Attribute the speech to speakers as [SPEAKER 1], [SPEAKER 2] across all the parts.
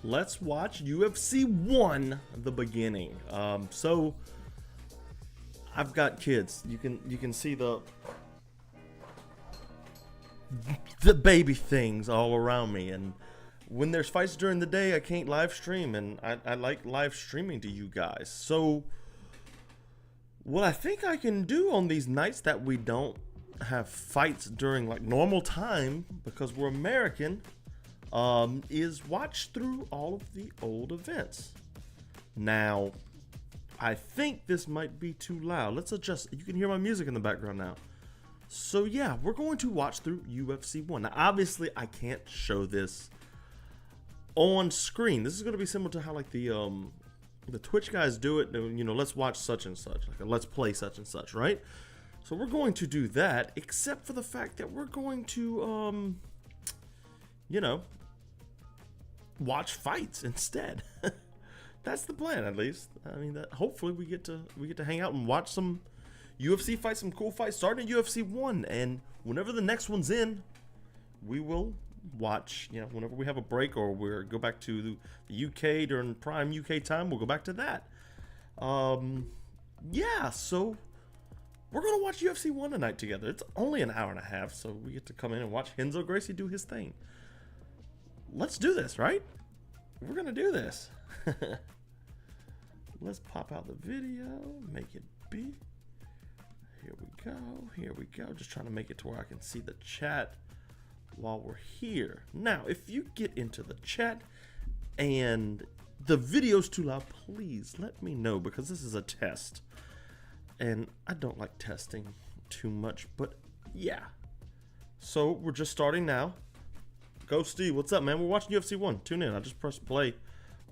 [SPEAKER 1] let's watch UFC 1, the beginning. So I've got kids. You can see the baby things all around me, and when there's fights during the day, I can't live stream, and I like live streaming to you guys. So what I think I can do on these nights that we don't have fights during like normal time, because we're American, is watch through all of the old events. Now, I think this might be too loud. Let's adjust. You can hear my music in the background now. So yeah, we're going to watch through UFC 1. Now, obviously, I can't show this on screen. This is going to be similar to how like the Twitch guys do it. You know, let's watch such and such, like a let's play such and such, right? So we're going to do that, except for the fact that we're going to, you know, watch fights instead. That's the plan, at least. I mean, that hopefully we get to hang out and watch some UFC fights, some cool fights, starting at UFC 1, and whenever the next one's in, we will watch, you know, whenever we have a break or we go back to the UK during prime UK time, we'll go back to that. Yeah, so we're gonna watch UFC 1 tonight together. It's only an hour and a half, so we get to come in and watch Renzo Gracie do his thing. Let's do this, right? We're gonna do this. Let's pop out the video, make it big. Here we go, here we go. Just trying to make it to where I can see the chat while we're here. Now, if you get into the chat and the video's too loud, please let me know, because this is a test. And I don't like testing too much, but yeah. So we're just starting now. Go Steve, what's up, man? We're watching UFC 1. Tune in. I just pressed play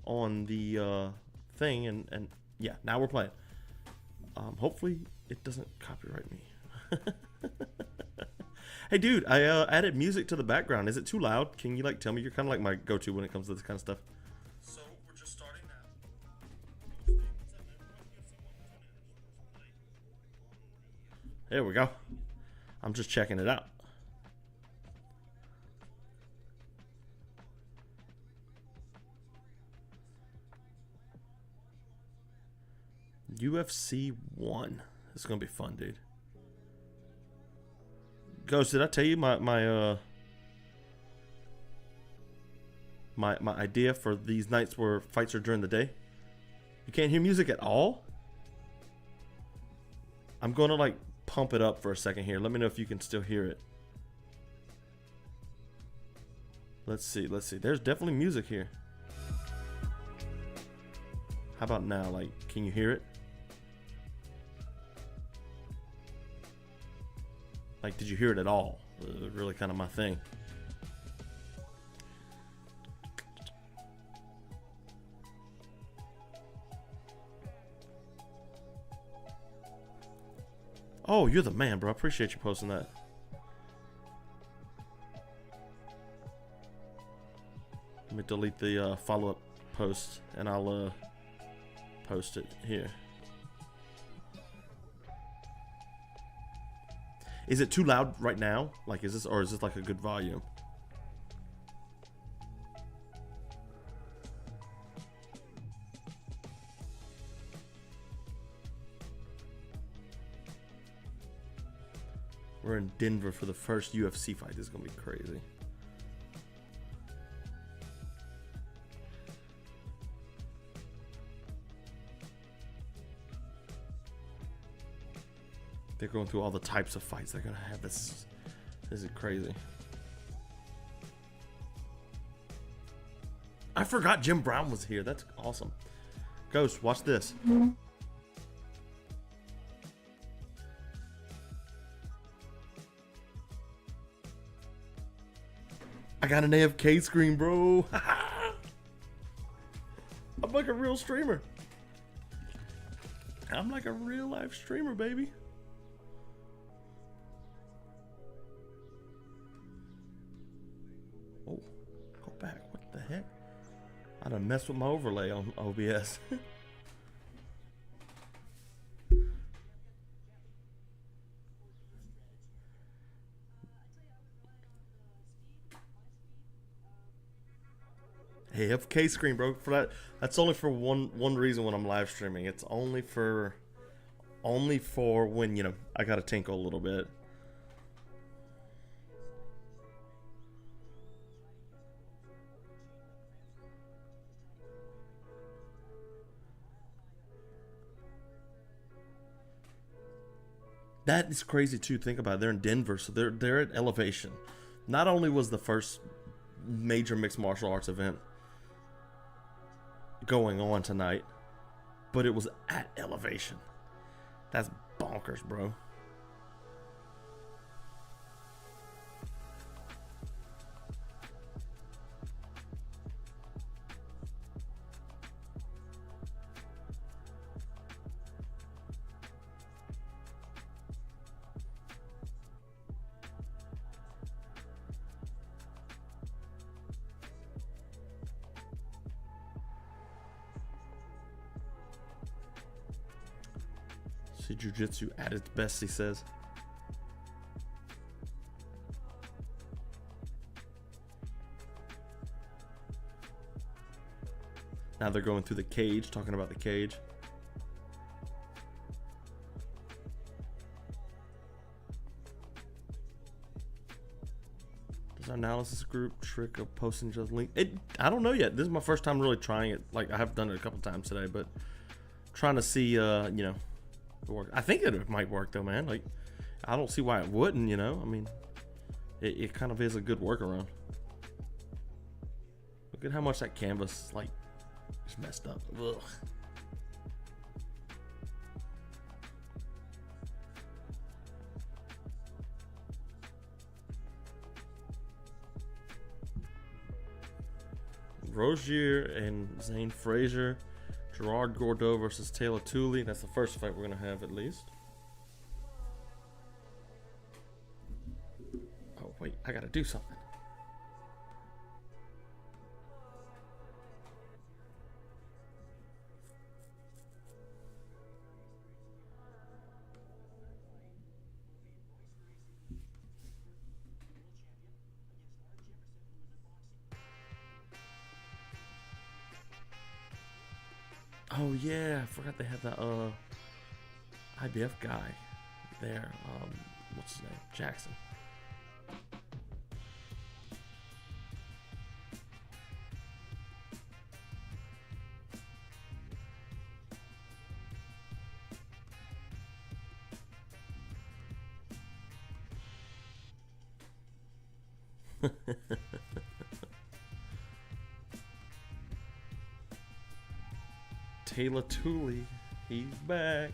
[SPEAKER 1] on the thing, and yeah, now we're playing. Hopefully it doesn't copyright me. Hey dude, I added music to the background. Is it too loud? Can you like tell me? You're kind of like my go-to when it comes to this kind of stuff. So we're just starting now. There we go. I'm just checking it out. UFC 1. This is gonna be fun, dude. Ghost, did I tell you my idea for these nights where fights are during the day? You can't hear music at all? I'm gonna like pump it up for a second here. Let me know if you can still hear it. Let's see, let's see. There's definitely music here. How about now? Like, can you hear it? Like, did you hear it at all? Really kind of my thing. Oh, you're the man, bro. I appreciate you posting that. Let me delete the follow-up post, and I'll post it here. Is it too loud right now? Like, is this like a good volume? We're in Denver for the first UFC fight. This is gonna be crazy. They're going through all the types of fights they're gonna have. This is crazy. I forgot Jim Brown was here. That's awesome. Ghost, watch this. I got an AFK screen, bro. I'm like a real streamer. I'm like a real life streamer, baby. Oh, go back. What the heck? I done messed with my overlay on OBS. AFK screen, bro. For that, that's only for one reason when I'm live streaming. It's only for when, you know, I gotta tinkle a little bit. That is crazy too. Think about it. They're in Denver, so they're at elevation. Not only was the first major mixed martial arts event going on tonight, but it was at elevation. That's bonkers, bro. See, jiu-jitsu at its best, he says. Now they're going through the cage, talking about the cage. Does our analysis group trick of posting just link? I don't know yet. This is my first time really trying it. Like, I have done it a couple times today, but trying to see, you know, work. I think it might work though, man. Like, I don't see why it wouldn't, you know. I mean, it kind of is a good workaround. Look at how much that canvas, like, is messed up. Ugh. Rozier and Zane Frazier. Gerard Gordeau versus Taylor Tooley. That's the first fight we're going to have, at least. Oh, wait. I got to do something. Oh yeah, I forgot they had that IBF guy there. What's his name? Jackson. Taylor Tooley, he's back.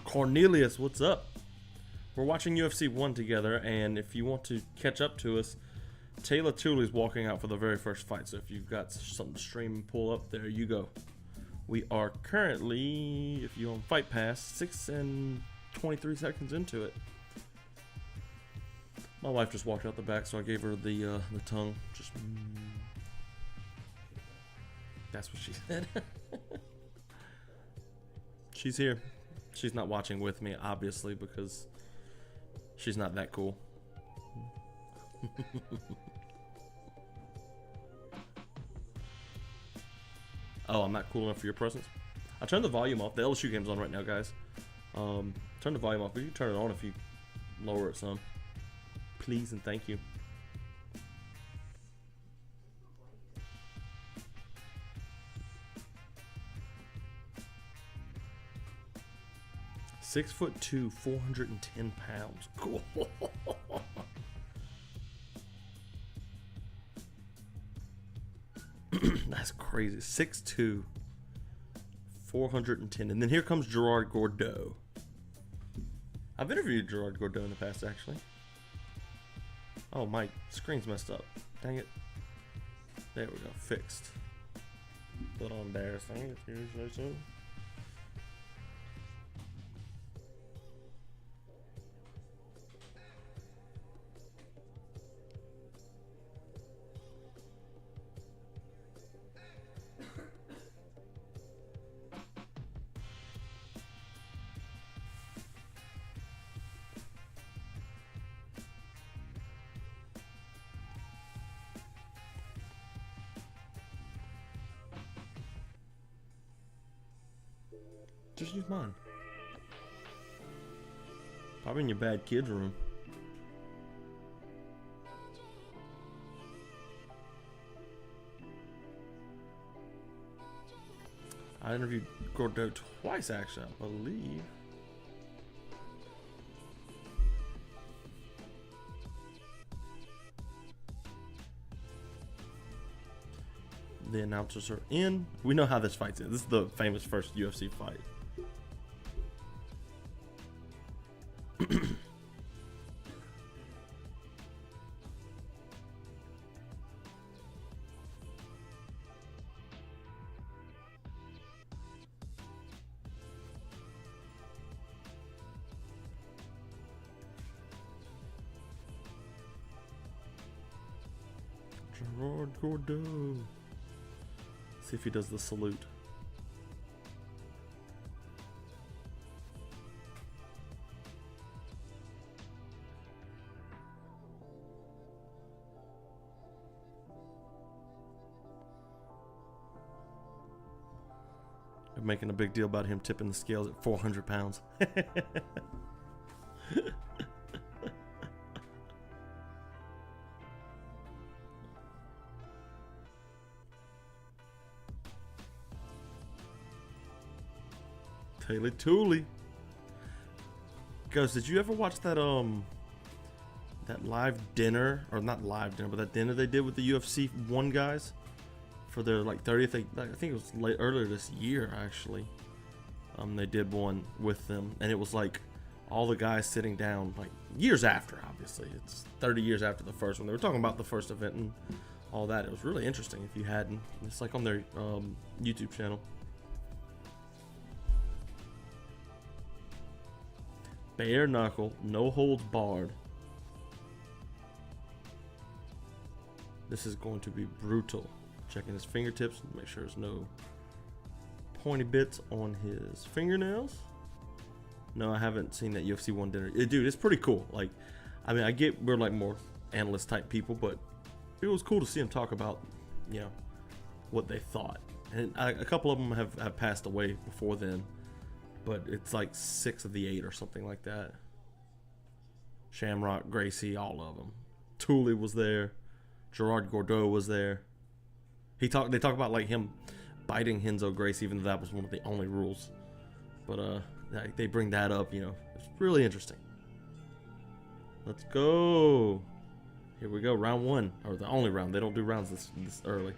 [SPEAKER 1] Cornelius, what's up? We're watching UFC 1 together, and if you want to catch up to us, Taylor Tooley's walking out for the very first fight. So if you've got something to stream and pull up, there you go. We are currently, if you on Fight Pass, 6 and 23 seconds into it. My wife just walked out the back, so I gave her the tongue. Just. That's what she said. She's here. She's not watching with me, obviously, because she's not that cool. Oh, I'm not cool enough for your presence? I turned the volume off. The LSU game's on right now, guys. Turn the volume off, but you can turn it on if you lower it some. Please and thank you. (6'2", 410 pounds. Cool. That's crazy. 6'2", 410. And then here comes Gerard Gordeau. I've interviewed Gerard Gordeau in the past, actually. Oh, my screen's messed up. Dang it. There we go. Fixed. A little embarrassing, if you say so. Just use mine. Probably in your bad kid's room. I interviewed Gordo twice, actually, I believe. The announcers are in. We know how this fight's in. This is the famous first UFC fight. Gerard Gordo. See if he does the salute. They're making a big deal about him tipping the scales at 400 pounds. Taylor Tooley. Guys, did you ever watch that that live dinner, or not live dinner, but that dinner they did with the UFC 1 guys for their like 30th? I think it was earlier this year actually. They did one with them, and it was like all the guys sitting down, like years after. Obviously, it's 30 years after the first one. They were talking about the first event and all that. It was really interesting. If you hadn't, it's like on their YouTube channel. Bare knuckle, no holds barred. This is going to be brutal. Checking his fingertips, make sure there's no pointy bits on his fingernails. No, I haven't seen that UFC 1 dinner. Dude, it's pretty cool. Like, I mean, I get we're like more analyst type people, but it was cool to see him talk about, you know, what they thought. And a couple of them have passed away before then. But it's like 6 of the 8 or something like that. Shamrock, Gracie, all of them. Tooley was there. Gerard Gordo was there. They talk about like him biting Renzo Gracie, even though that was one of the only rules. But they bring that up, you know. It's really interesting. Let's go. Here we go, round 1, or the only round. They don't do rounds this early.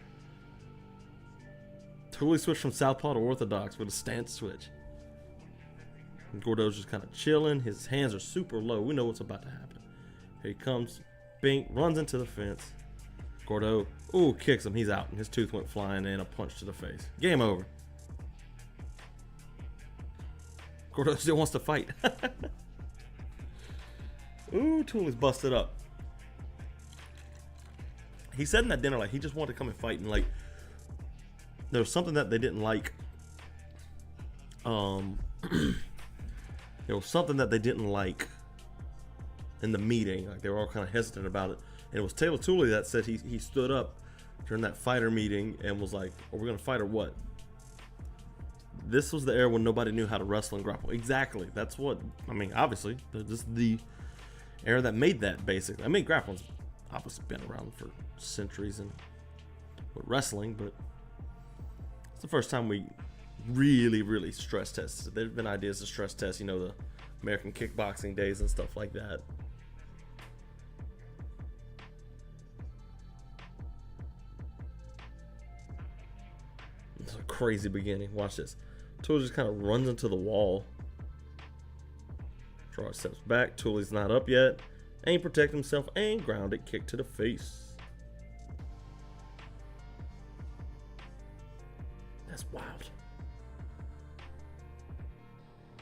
[SPEAKER 1] Tooley switched from southpaw to orthodox with a stance switch. And Gordo's just kind of chilling. His hands are super low. We know what's about to happen. Here he comes. Bink. Runs into the fence. Gordo. Ooh, kicks him. He's out. And his tooth went flying in. A punch to the face. Game over. Gordo still wants to fight. Ooh, Tooley's busted up. He said in that dinner, like, he just wanted to come and fight. And, like, there was something that they didn't like. There was something that they didn't like in the meeting. Like, they were all kind of hesitant about it. And it was Taylor Tooley that said he stood up during that fighter meeting and was like, are we going to fight or what? This was the era when nobody knew how to wrestle and grapple. Exactly. That's what, I mean, obviously, this is the era that made that, basically. I mean, grappling's obviously been around for centuries and with wrestling, but it's the first time we really stress tested. There's been ideas to stress test, you know, the American kickboxing days and stuff like that. It's a crazy beginning. Watch this. Tooley just kind of runs into the wall. Gerard steps back. Tooley's not up yet. Ain't protect himself. Ain't grounded. Kick to the face. That's wild.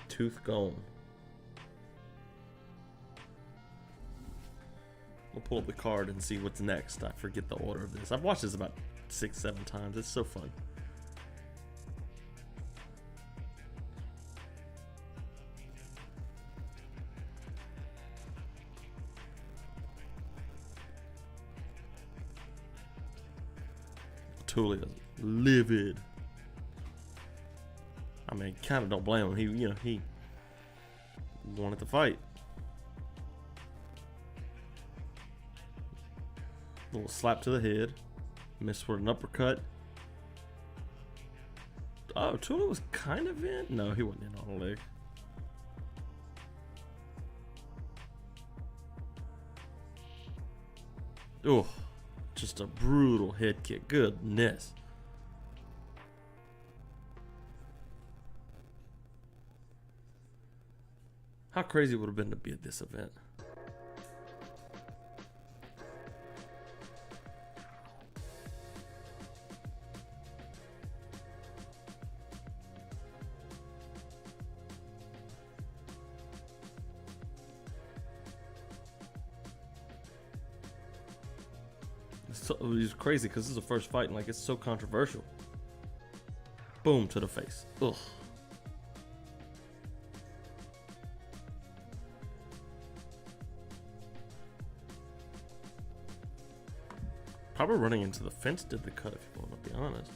[SPEAKER 1] Tooth gone. We'll pull up the card and see what's next. I forget the order of this. I've watched this about 6-7 times. It's so fun. Tooley is livid. I mean, kind of don't blame him. He wanted to fight. Little slap to the head. Missed with an uppercut. Oh, Tula was kind of in. No, he wasn't in on the leg. Oh, just a brutal head kick. Goodness. How crazy would it have been to be at this event? It was crazy because this is the first fight and like it's so controversial. Boom to the face. Ugh. Probably running into the fence did the cut, if you want to be honest.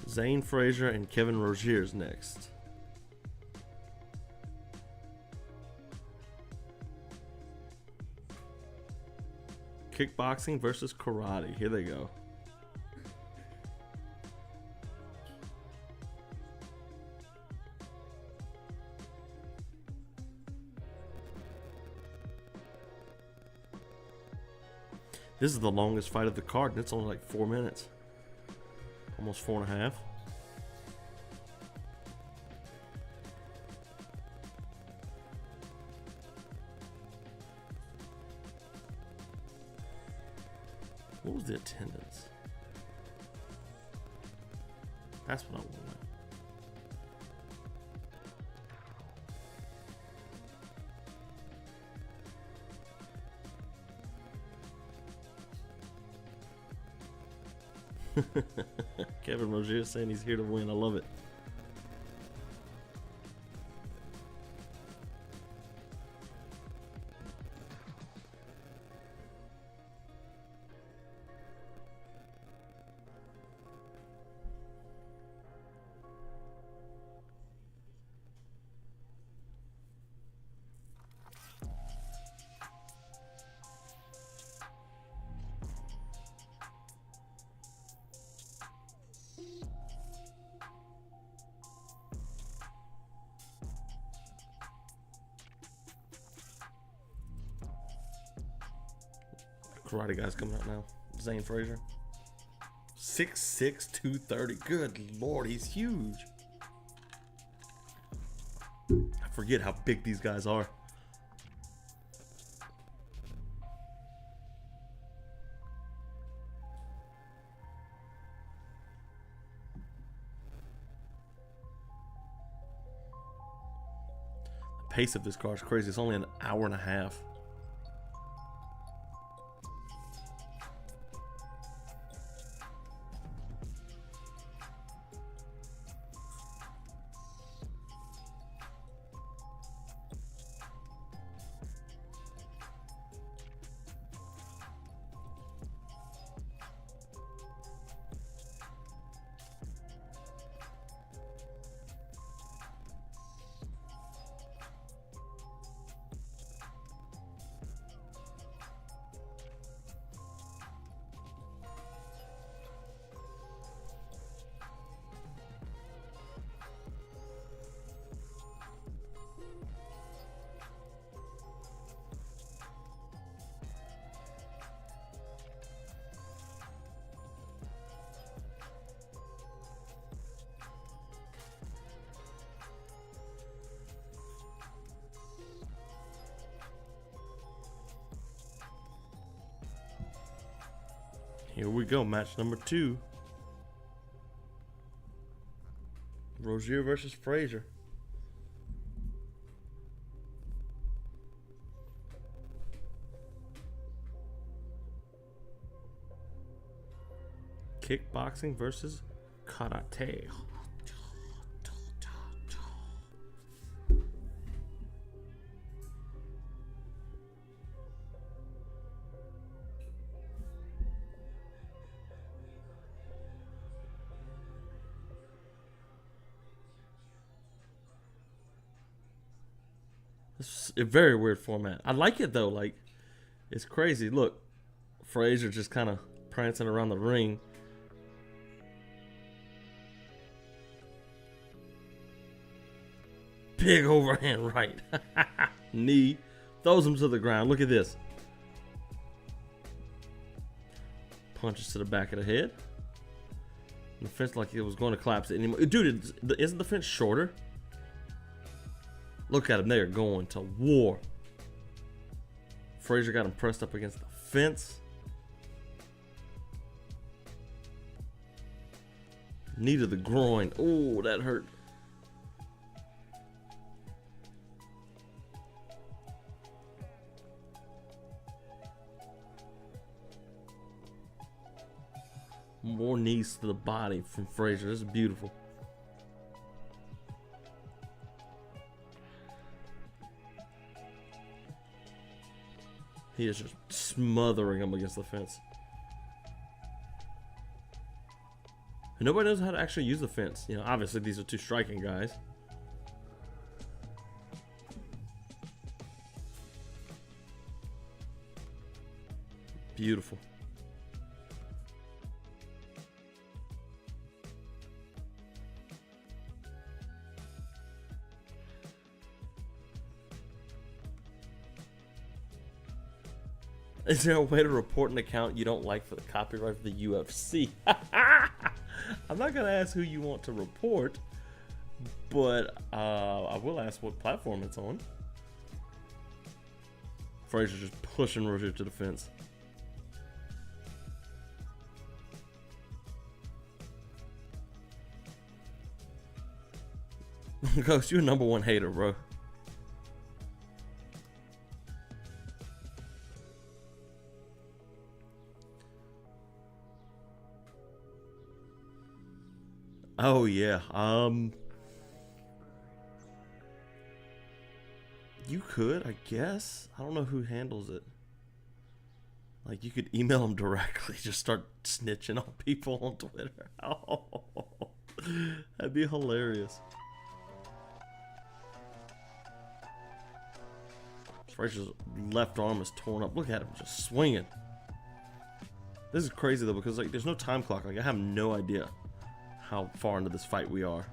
[SPEAKER 1] Zane Frazier and Kevin Rogier's next. Kickboxing versus karate. Here they go. This is the longest fight of the card, and it's only like 4 minutes. Almost 4.5. What was the attendance? That's what I want to know. Kevin Rozier saying he's here to win. I love it. Karate guy's coming out now. Zane Frazier. 6'6", 230. Good Lord, he's huge. I forget how big these guys are. The pace of this car is crazy. It's only an hour and a half. Here we go, match number 2. Rozier versus Frazier. Kickboxing versus karate. It's a very weird format. I like it though. Like, it's crazy. Look, Frazier just kind of prancing around the ring. Big overhand right. Knee. Throws him to the ground. Look at this. Punches to the back of the head. And the fence like it was going to collapse anymore. Dude, isn't the fence shorter? Look at him. They are going to war. Frazier got him pressed up against the fence. Knee to the groin. Oh, that hurt. More knees to the body from Frazier. This is beautiful. He is just smothering him against the fence. And nobody knows how to actually use the fence. You know, obviously these are two striking guys. Beautiful. Is there a way to report an account you don't like for the copyright of the UFC? I'm not going to ask who you want to report, but I will ask what platform it's on. Frazier's just pushing Rozier to the fence. Ghost, you're number one hater, bro. Oh yeah. You could, I guess. I don't know who handles it. Like, you could email them directly. Just start snitching on people on Twitter. Oh, that'd be hilarious. Frazier's left arm is torn up. Look at him just swinging. This is crazy though, because like there's no time clock. Like, I have no idea how far into this fight we are.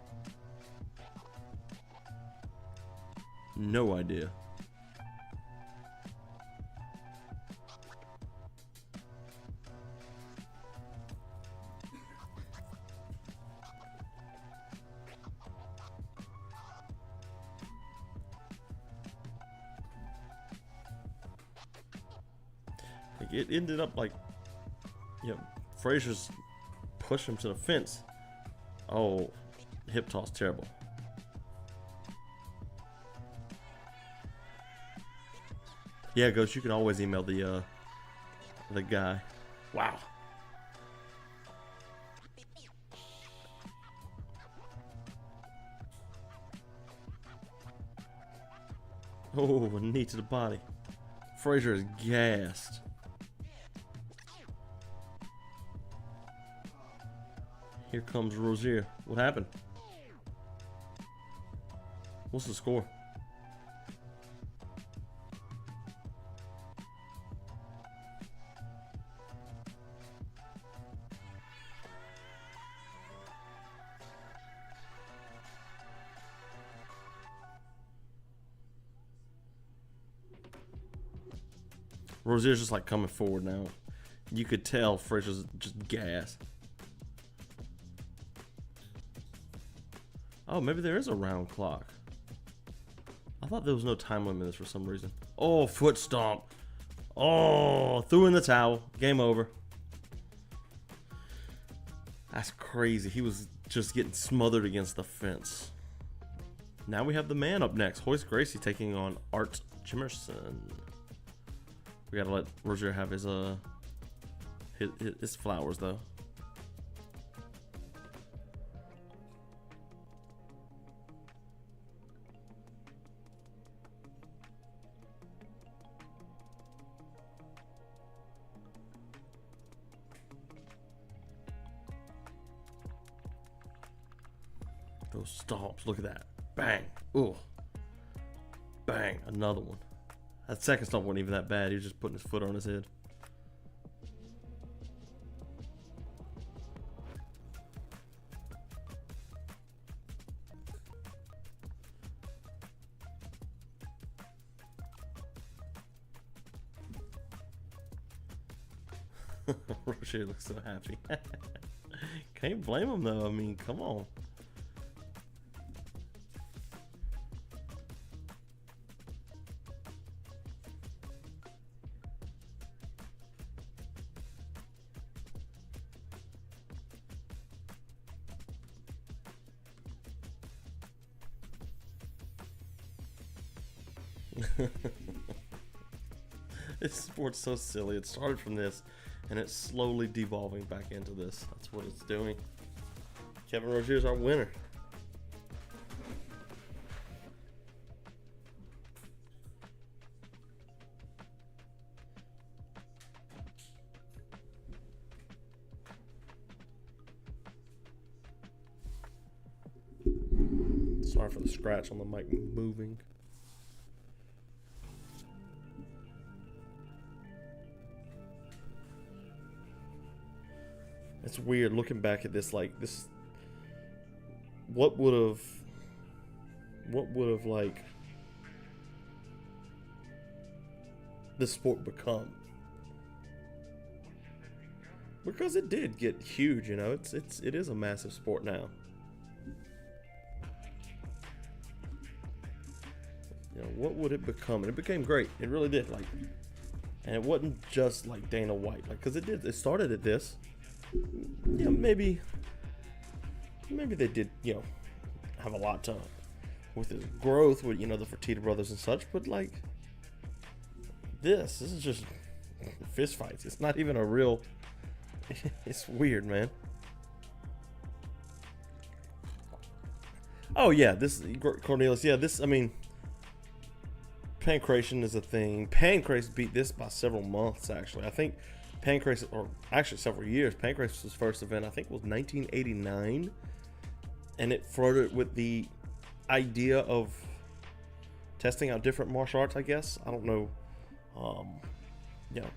[SPEAKER 1] No idea. Like, it ended up like, you know, Frazier's pushed him to the fence. Oh, hip toss, terrible. Yeah, Ghost, you can always email the guy. Wow. Oh, a knee to the body. Frazier is gassed. Here comes Rozier. What happened? What's the score? Rozier's just like coming forward now. You could tell Frazier's just gas. Oh, maybe there is a round clock. I thought there was no time limit in this for some reason. Oh, foot stomp. Oh, threw in the towel. Game over. That's crazy. He was just getting smothered against the fence. Now we have the man up next. Royce Gracie taking on Art Jimerson. We gotta let Rozier have his flowers though. Those stomps, look at that. Bang. Ooh. Bang, another one. That second stomp wasn't even that bad. He was just putting his foot on his head. Rozier looks so happy. Can't blame him though. I mean, come on. This sport's so silly. It started from this, and it's slowly devolving back into this. That's what it's doing. Kevin Rozier's our winner. Sorry for the scratch on the mic moving. It's weird looking back at this, like this. What would have like this sport become? Because it did get huge, you know. It is a massive sport now. You know, what would it become? And it became great. It really did. Like, and it wasn't just like Dana White, like, because it started at this. Yeah, maybe they did, you know, have a lot to with his growth with, you know, the Fertitta brothers and such, but like this is just fist fights. It's not even a real. It's weird, man. Oh yeah, this Cornelius. Yeah, this. I mean, pancration is a thing. Pancrase beat this by several months, actually. I think Pancrase, or actually several years. Pancrase's first event, I think, was 1989, and it flirted with the idea of testing out different martial arts. I guess, I don't know. You know,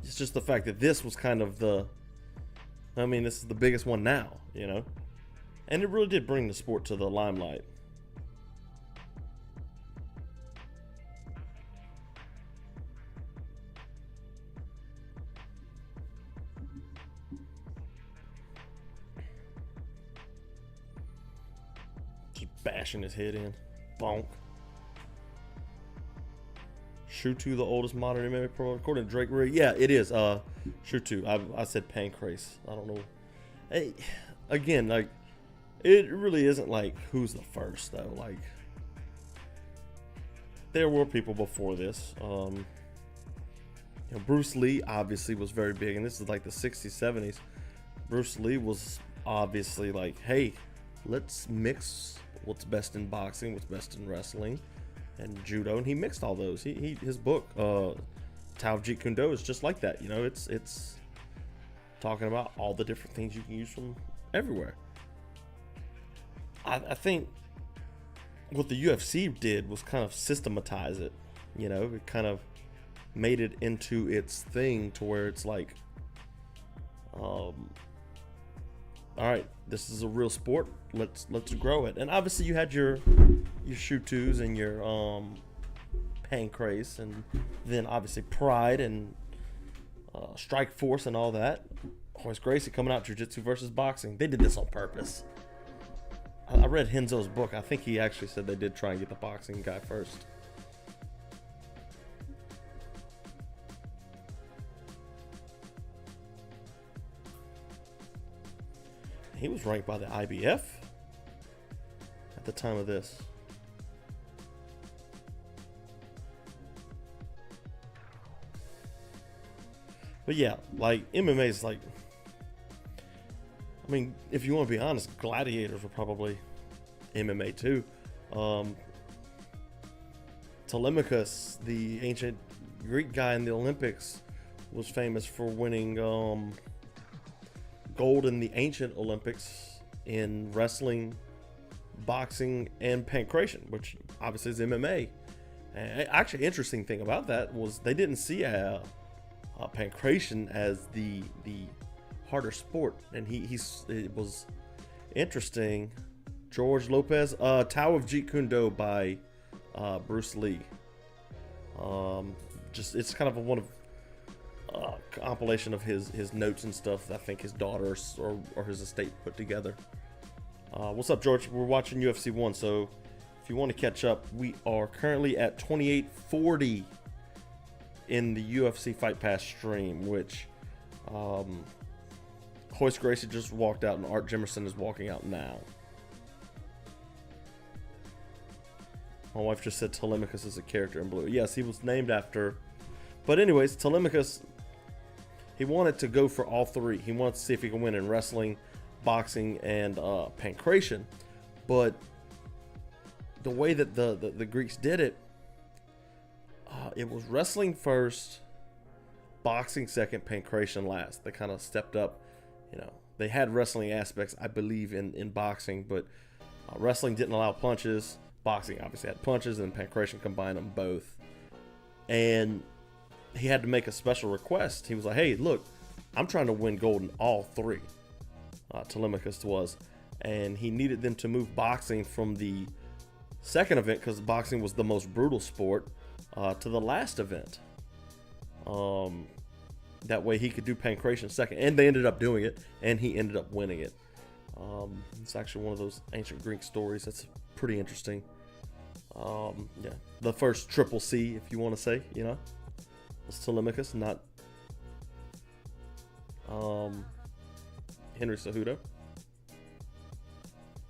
[SPEAKER 1] it's just the fact that this was kind of the. I mean, this is the biggest one now, you know, and it really did bring the sport to the limelight. Bashing his head in. Bonk. Shutu, the oldest modern MMA promoter, according to Drake Ray. Yeah, it is. Shutu. I said Pancrase. I don't know. Hey, again, like, it really isn't like who's the first though. Like, there were people before this. You know, Bruce Lee obviously was very big, and this is like the 60s, 70s. Bruce Lee was obviously like, hey, let's mix what's best in boxing, what's best in wrestling, and judo, and he mixed all those. His book, Tao Jeet Kune Do, is just like that. You know, it's talking about all the different things you can use from everywhere. I think what the UFC did was kind of systematize it. You know, it kind of made it into its thing to where it's like, all right, this is a real sport. Let's grow it. And obviously you had your Shutus and your Pancrase, and then obviously Pride and Strikeforce and all that. Horace Gracie coming out, jiu-jitsu versus boxing. They did this on purpose. I read Henzo's book. I think he actually said they did try and get the boxing guy first. He was ranked by the IBF at the time of this. But yeah, like, MMA is like, I mean, if you want to be honest, gladiators were probably MMA too. Telemachus, the ancient Greek guy in the Olympics, was famous for winning gold in the ancient Olympics in wrestling, boxing, and pancration, which obviously is MMA. And actually, interesting thing about that was they didn't see pancration as the harder sport, and it was interesting. George Lopez, Tao of Jeet Kune Do by Bruce Lee. Just it's kind of one of compilation of his notes and stuff that I think his daughters or his estate put together. What's up, George? We're watching UFC 1, so if you want to catch up, we are currently at 28:40 in the UFC Fight Pass stream, which Royce Gracie just walked out and Art Jimerson is walking out now. My wife just said Telemachus is a character in Blue. Yes, he was named after. But anyways, Telemachus, he wanted to go for all three. He wanted to see if he could win in wrestling, boxing, and pancration. But the way that the Greeks did it, it was wrestling first, boxing second, pancration last. They kind of stepped up. You know, they had wrestling aspects, I believe, in boxing, but wrestling didn't allow punches. Boxing obviously had punches, and pancration combined them both. And he had to make a special request. He was like, hey, look, I'm trying to win gold in all three. Telemachus was. And he needed them to move boxing from the second event, because boxing was the most brutal sport, to the last event. That way he could do pancration second. And they ended up doing it, and he ended up winning it. It's actually one of those ancient Greek stories that's pretty interesting. Yeah, the first triple C, if you want to say, you know, was Telemachus, not Henry Cejudo.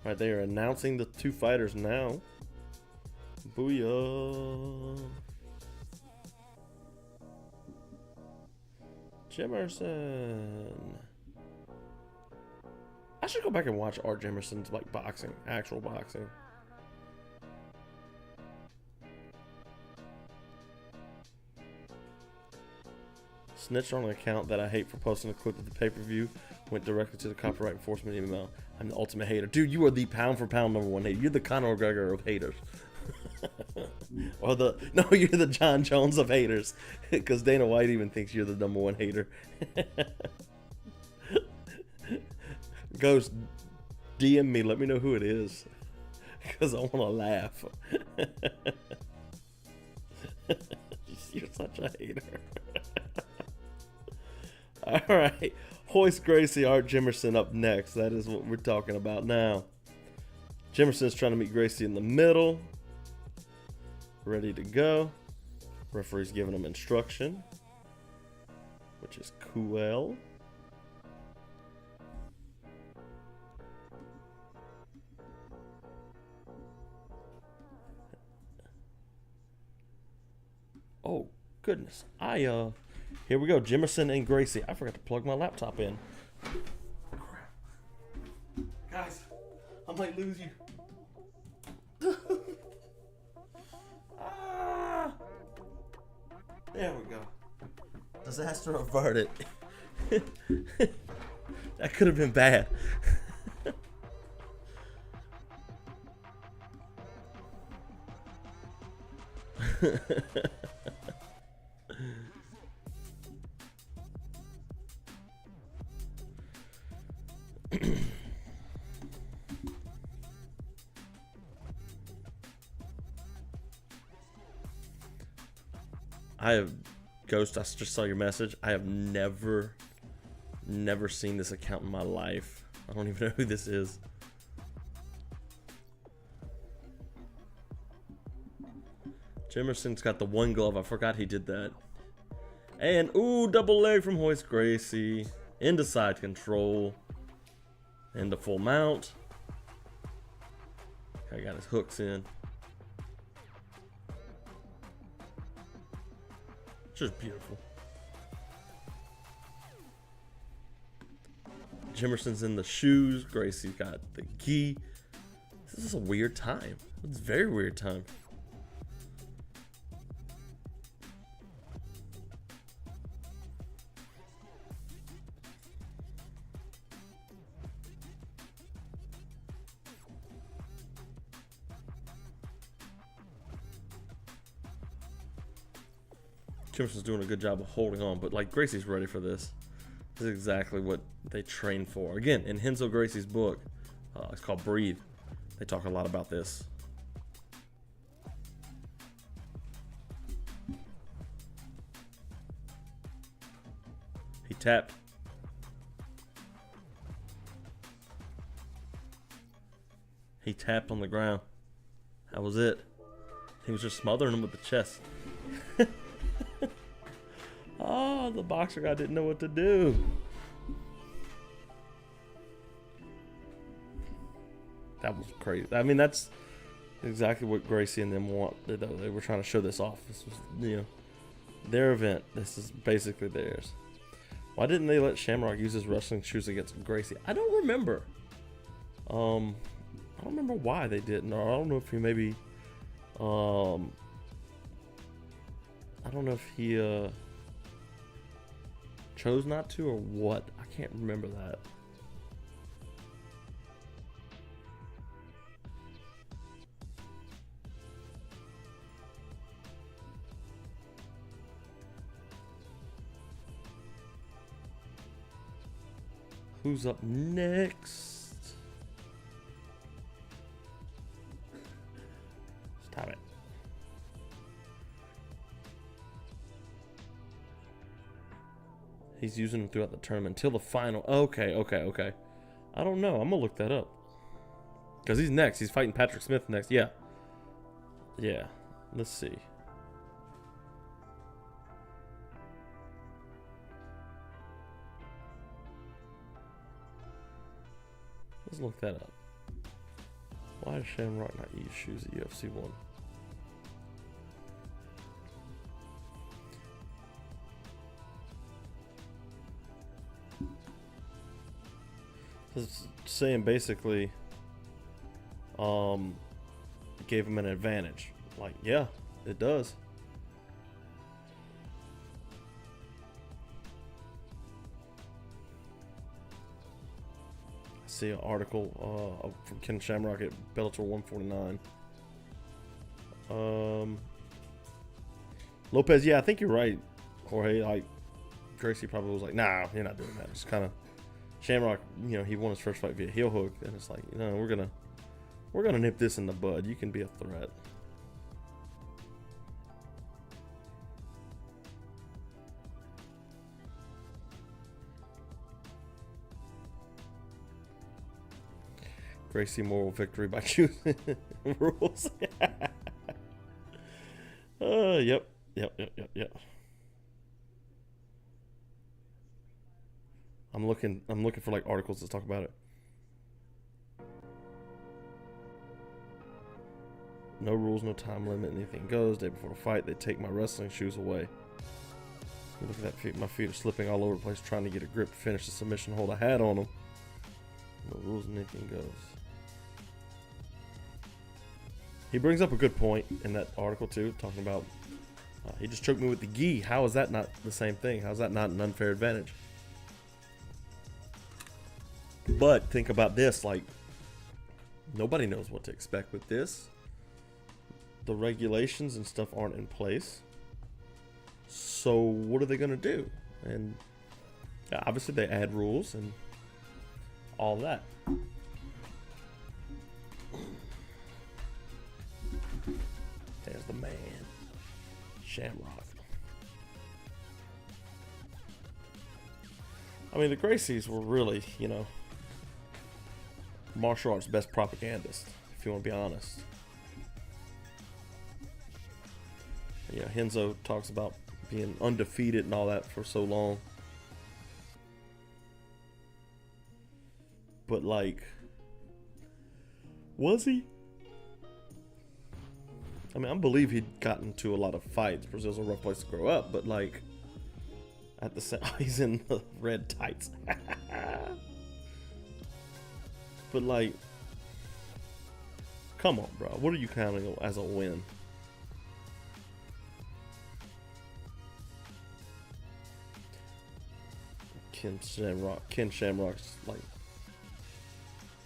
[SPEAKER 1] Right, they are announcing the two fighters now. Booyah! Jimerson. I should go back and watch Art Jimerson's like boxing, actual boxing. Snitched on an account that I hate for posting a clip of the pay-per-view. Went directly to the copyright enforcement email. I'm the ultimate hater. Dude, you are the pound for pound #1 hater. You're the Conor McGregor of haters. You're the John Jones of haters. Because Dana White even thinks you're the #1 hater. Ghost, DM me. Let me know who it is. Because I want to laugh. You're such a hater. All right, Royce Gracie, Art Jimerson up next. That is what we're talking about now. Jimerson's trying to meet Gracie in the middle. Ready to go. Referee's giving him instruction, which is cool. Oh, goodness. Here we go, Jimerson and Gracie. I forgot to plug my laptop in. Crap. Guys, I might lose you. There we go. Disaster averted. That could have been bad. Ghost, I just saw your message. I have never seen this account in my life. I don't even know who this is. Jimerson's got the one glove. I forgot he did that. And, ooh, double leg from Royce Gracie. Into side control. Into full mount. I got his hooks in. Just beautiful. Jimerson's in the shoes. Gracie's got the gi. This is a weird time. It's a very weird time. Jimson's doing a good job of holding on, but like Gracie's ready for this. This is exactly what they train for. Again, in Renzo Gracie's book, it's called Breathe. They talk a lot about this. He tapped. He tapped on the ground. That was it. He was just smothering him with the chest. Oh, the boxer guy didn't know what to do. That was crazy. I mean, that's exactly what Gracie and them want. They were trying to show this off. This was, you know, their event. This is basically theirs. Why didn't they let Shamrock use his wrestling shoes against Gracie? I don't remember. I don't remember why they didn't. Or I don't know if he maybe. I don't know if he chose not to or what. I can't remember that. Who's up next? Stop it. He's using them throughout the tournament until the final. Okay. I don't know. I'm gonna look that up. Because he's next. He's fighting Patrick Smith next. Yeah. Let's see. Let's look that up. Why does Shamrock not use shoes at UFC 1? It's saying basically gave him an advantage. Like, yeah, it does. I see an article from Ken Shamrock at Bellator 149. Lopez, yeah, I think you're right, Jorge. Like, Gracie probably was like, nah, you're not doing that. It's kind of Shamrock, you know, he won his first fight via heel hook, and it's like, you know, we're gonna nip this in the bud. You can be a threat. Gracie moral victory by choosing rules. Yep. I'm looking for like articles that talk about it. No rules, no time limit, anything goes. Day before the fight, they take my wrestling shoes away. Look at that feet. My feet are slipping all over the place trying to get a grip to finish the submission hold I had on them. No rules, anything goes. He brings up a good point in that article too, talking about he just choked me with the gi. How is that not the same thing? How is that not an unfair advantage? But think about this, like, nobody knows what to expect with this. The regulations and stuff aren't in place. So what are they going to do? And yeah, obviously they add rules and all that. There's the man, Shamrock. I mean, the Gracies were really, you know, martial arts best propagandists, if you want to be honest. Yeah, Renzo talks about being undefeated and all that for so long. But like, was he? I mean, I believe he'd gotten into a lot of fights. Brazil's a rough place to grow up, but like, at the same, he's in the red tights. But like, come on, bro. What are you counting as a win? Ken Shamrock's like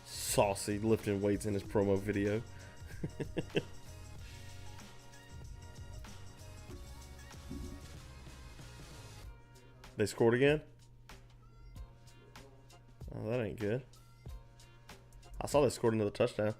[SPEAKER 1] saucy, lifting weights in his promo video. They scored again? Oh, that ain't good. I saw they scored another touchdown.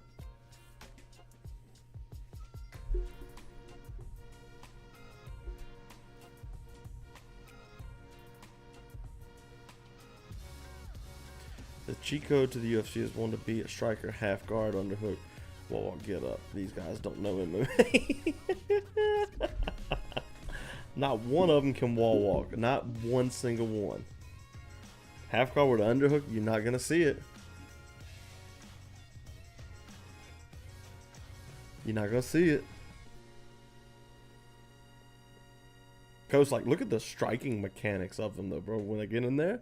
[SPEAKER 1] The cheat code to the UFC is one to beat a striker, half guard, underhook. Whoa, get up. These guys don't know MMA. Not one of them can wall walk. Not one single one. Half guard with an underhook, you're not going to see it. You're not going to see it. Coach, like, look at the striking mechanics of them, though, bro. When they get in there,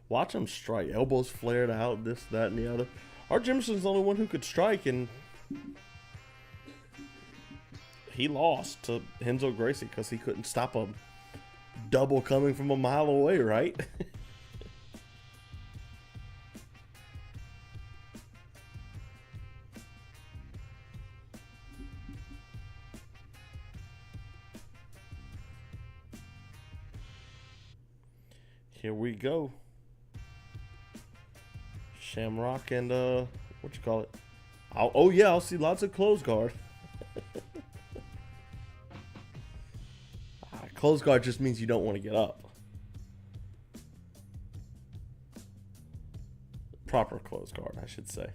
[SPEAKER 1] watch them strike. Elbows flared out, this, that, and the other. Art Jimson's the only one who could strike, and he lost to Renzo Gracie because he couldn't stop a double coming from a mile away, right? Here we go. Shamrock and what you call it? Oh yeah, I'll see lots of close guard. Close guard just means you don't want to get up. Proper close guard, I should say.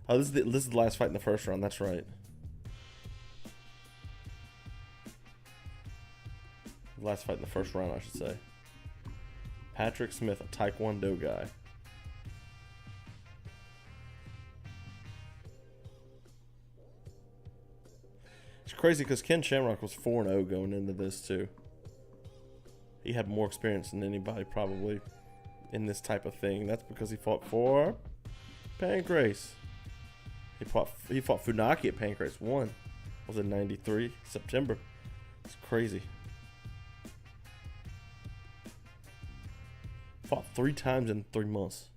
[SPEAKER 1] Oh, this is the last fight in the first round. That's right. Last fight in the first round, I should say. Patrick Smith, a Taekwondo guy. It's crazy because Ken Shamrock was 4-0 going into this too. He had more experience than anybody probably in this type of thing. That's because he fought for Pancrase. He fought Funaki at Pancrase 1. Was in 93 September. It's crazy. Fought 3 times in 3 months.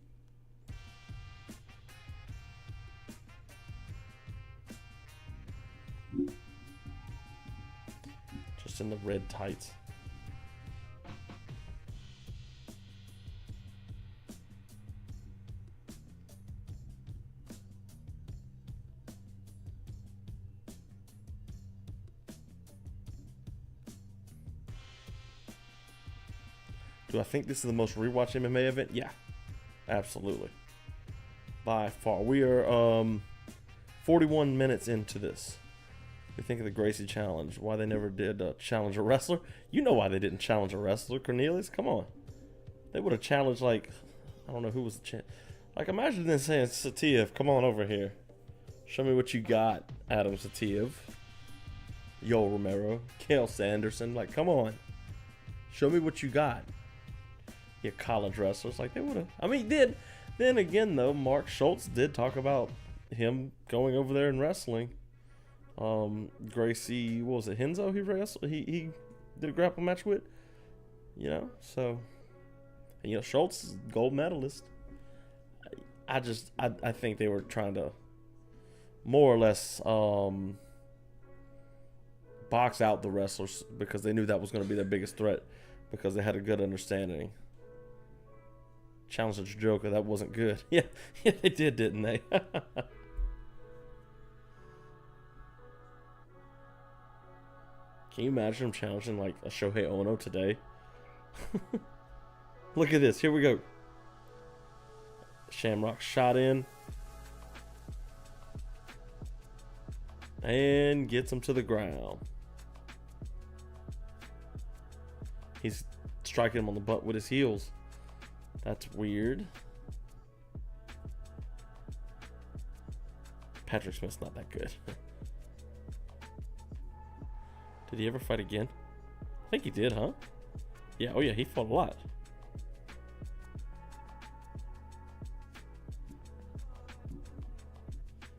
[SPEAKER 1] Just in the red tights. Do I think this is the most rewatch MMA event? Yeah, absolutely. By far. We are 41 minutes into this. We think of the Gracie challenge. Why they never did challenge a wrestler. You know why they didn't challenge a wrestler, Cornelius. Come on. They would have challenged, like, I don't know who was the champ. Like, imagine them saying, Satiev, come on over here. Show me what you got, Adam Satiev. Yo Romero. Kale Sanderson. Like, come on. Show me what you got. Yeah, college wrestlers. Like, they would have. I mean, did. Then again, though, Mark Schultz did talk about him going over there and wrestling. Gracie, what was it, Renzo he wrestled? He did a grapple match with? You know, so. And, you know, Schultz is gold medalist. I think they were trying to more or less box out the wrestlers because they knew that was going to be their biggest threat because they had a good understanding. Challenge the Joker, that wasn't good. Yeah, they did, didn't they? Can you imagine him challenging like a Shohei Ono today? Look at this. Here we go. Shamrock shot in. And gets him to the ground. He's striking him on the butt with his heels. That's weird. Patrick Smith's not that good. Did he ever fight again? I think he did, huh? Yeah, oh yeah, he fought a lot.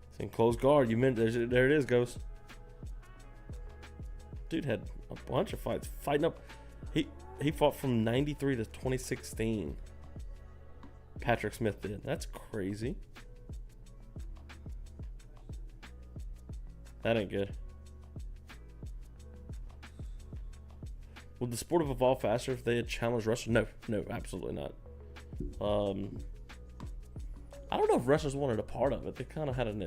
[SPEAKER 1] It's in close guard. You meant there it is, Ghost. Dude had a bunch of fights. Fighting up. He fought from 93 to 2016. Patrick Smith did. That's crazy. That ain't good. Would the sport have evolved faster if they had challenged wrestlers? No, no, absolutely not. I don't know if wrestlers wanted a part of it. They kind of had an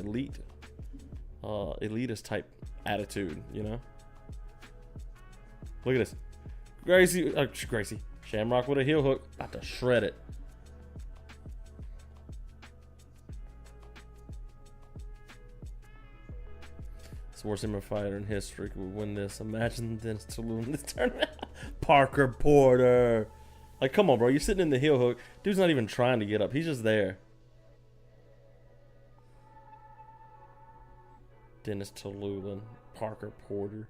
[SPEAKER 1] elitist type attitude, you know? Look at this. Gracie. Shamrock with a heel hook. About to shred it. It's the worst MMA fighter in history would win this. Imagine Dennis Toulouse in this tournament. Parker Porter. Like, come on, bro. You're sitting in the heel hook. Dude's not even trying to get up. He's just there. Dennis Toulouse. Parker Porter.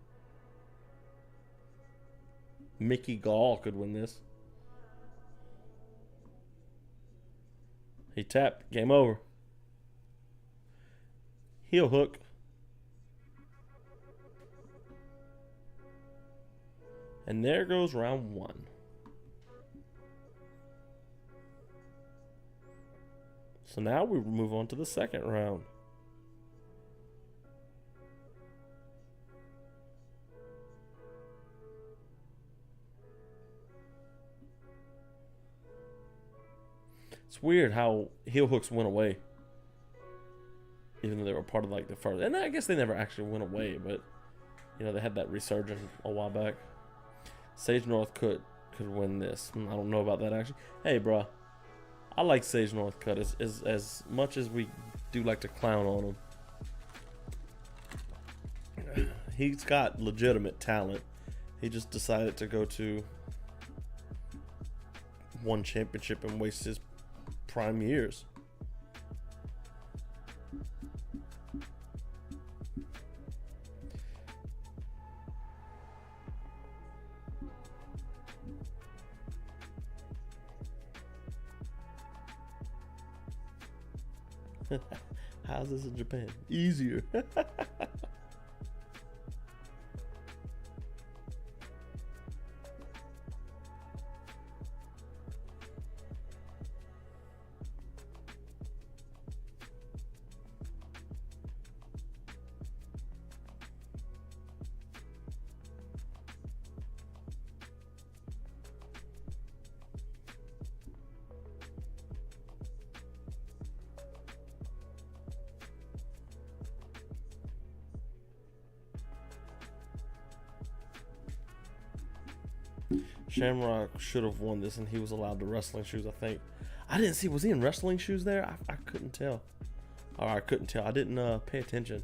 [SPEAKER 1] Mickey Gall could win this. He tapped. Game over. Heel hook. And there goes round one. So now we move on to the second round. It's weird how heel hooks went away. Even though they were part of like the first. And I guess they never actually went away, but you know, they had that resurgence a while back. Sage Northcutt could win this. I don't know about that actually. Hey, bro, I like Sage Northcutt as much as we do like to clown on him. He's got legitimate talent. He just decided to go to one championship and waste his prime years. How's this in Japan? Easier. Shamrock should have won this, and he was allowed the wrestling shoes, I think. I didn't see. Was he in wrestling shoes there? I couldn't tell. Or I couldn't tell. I didn't pay attention.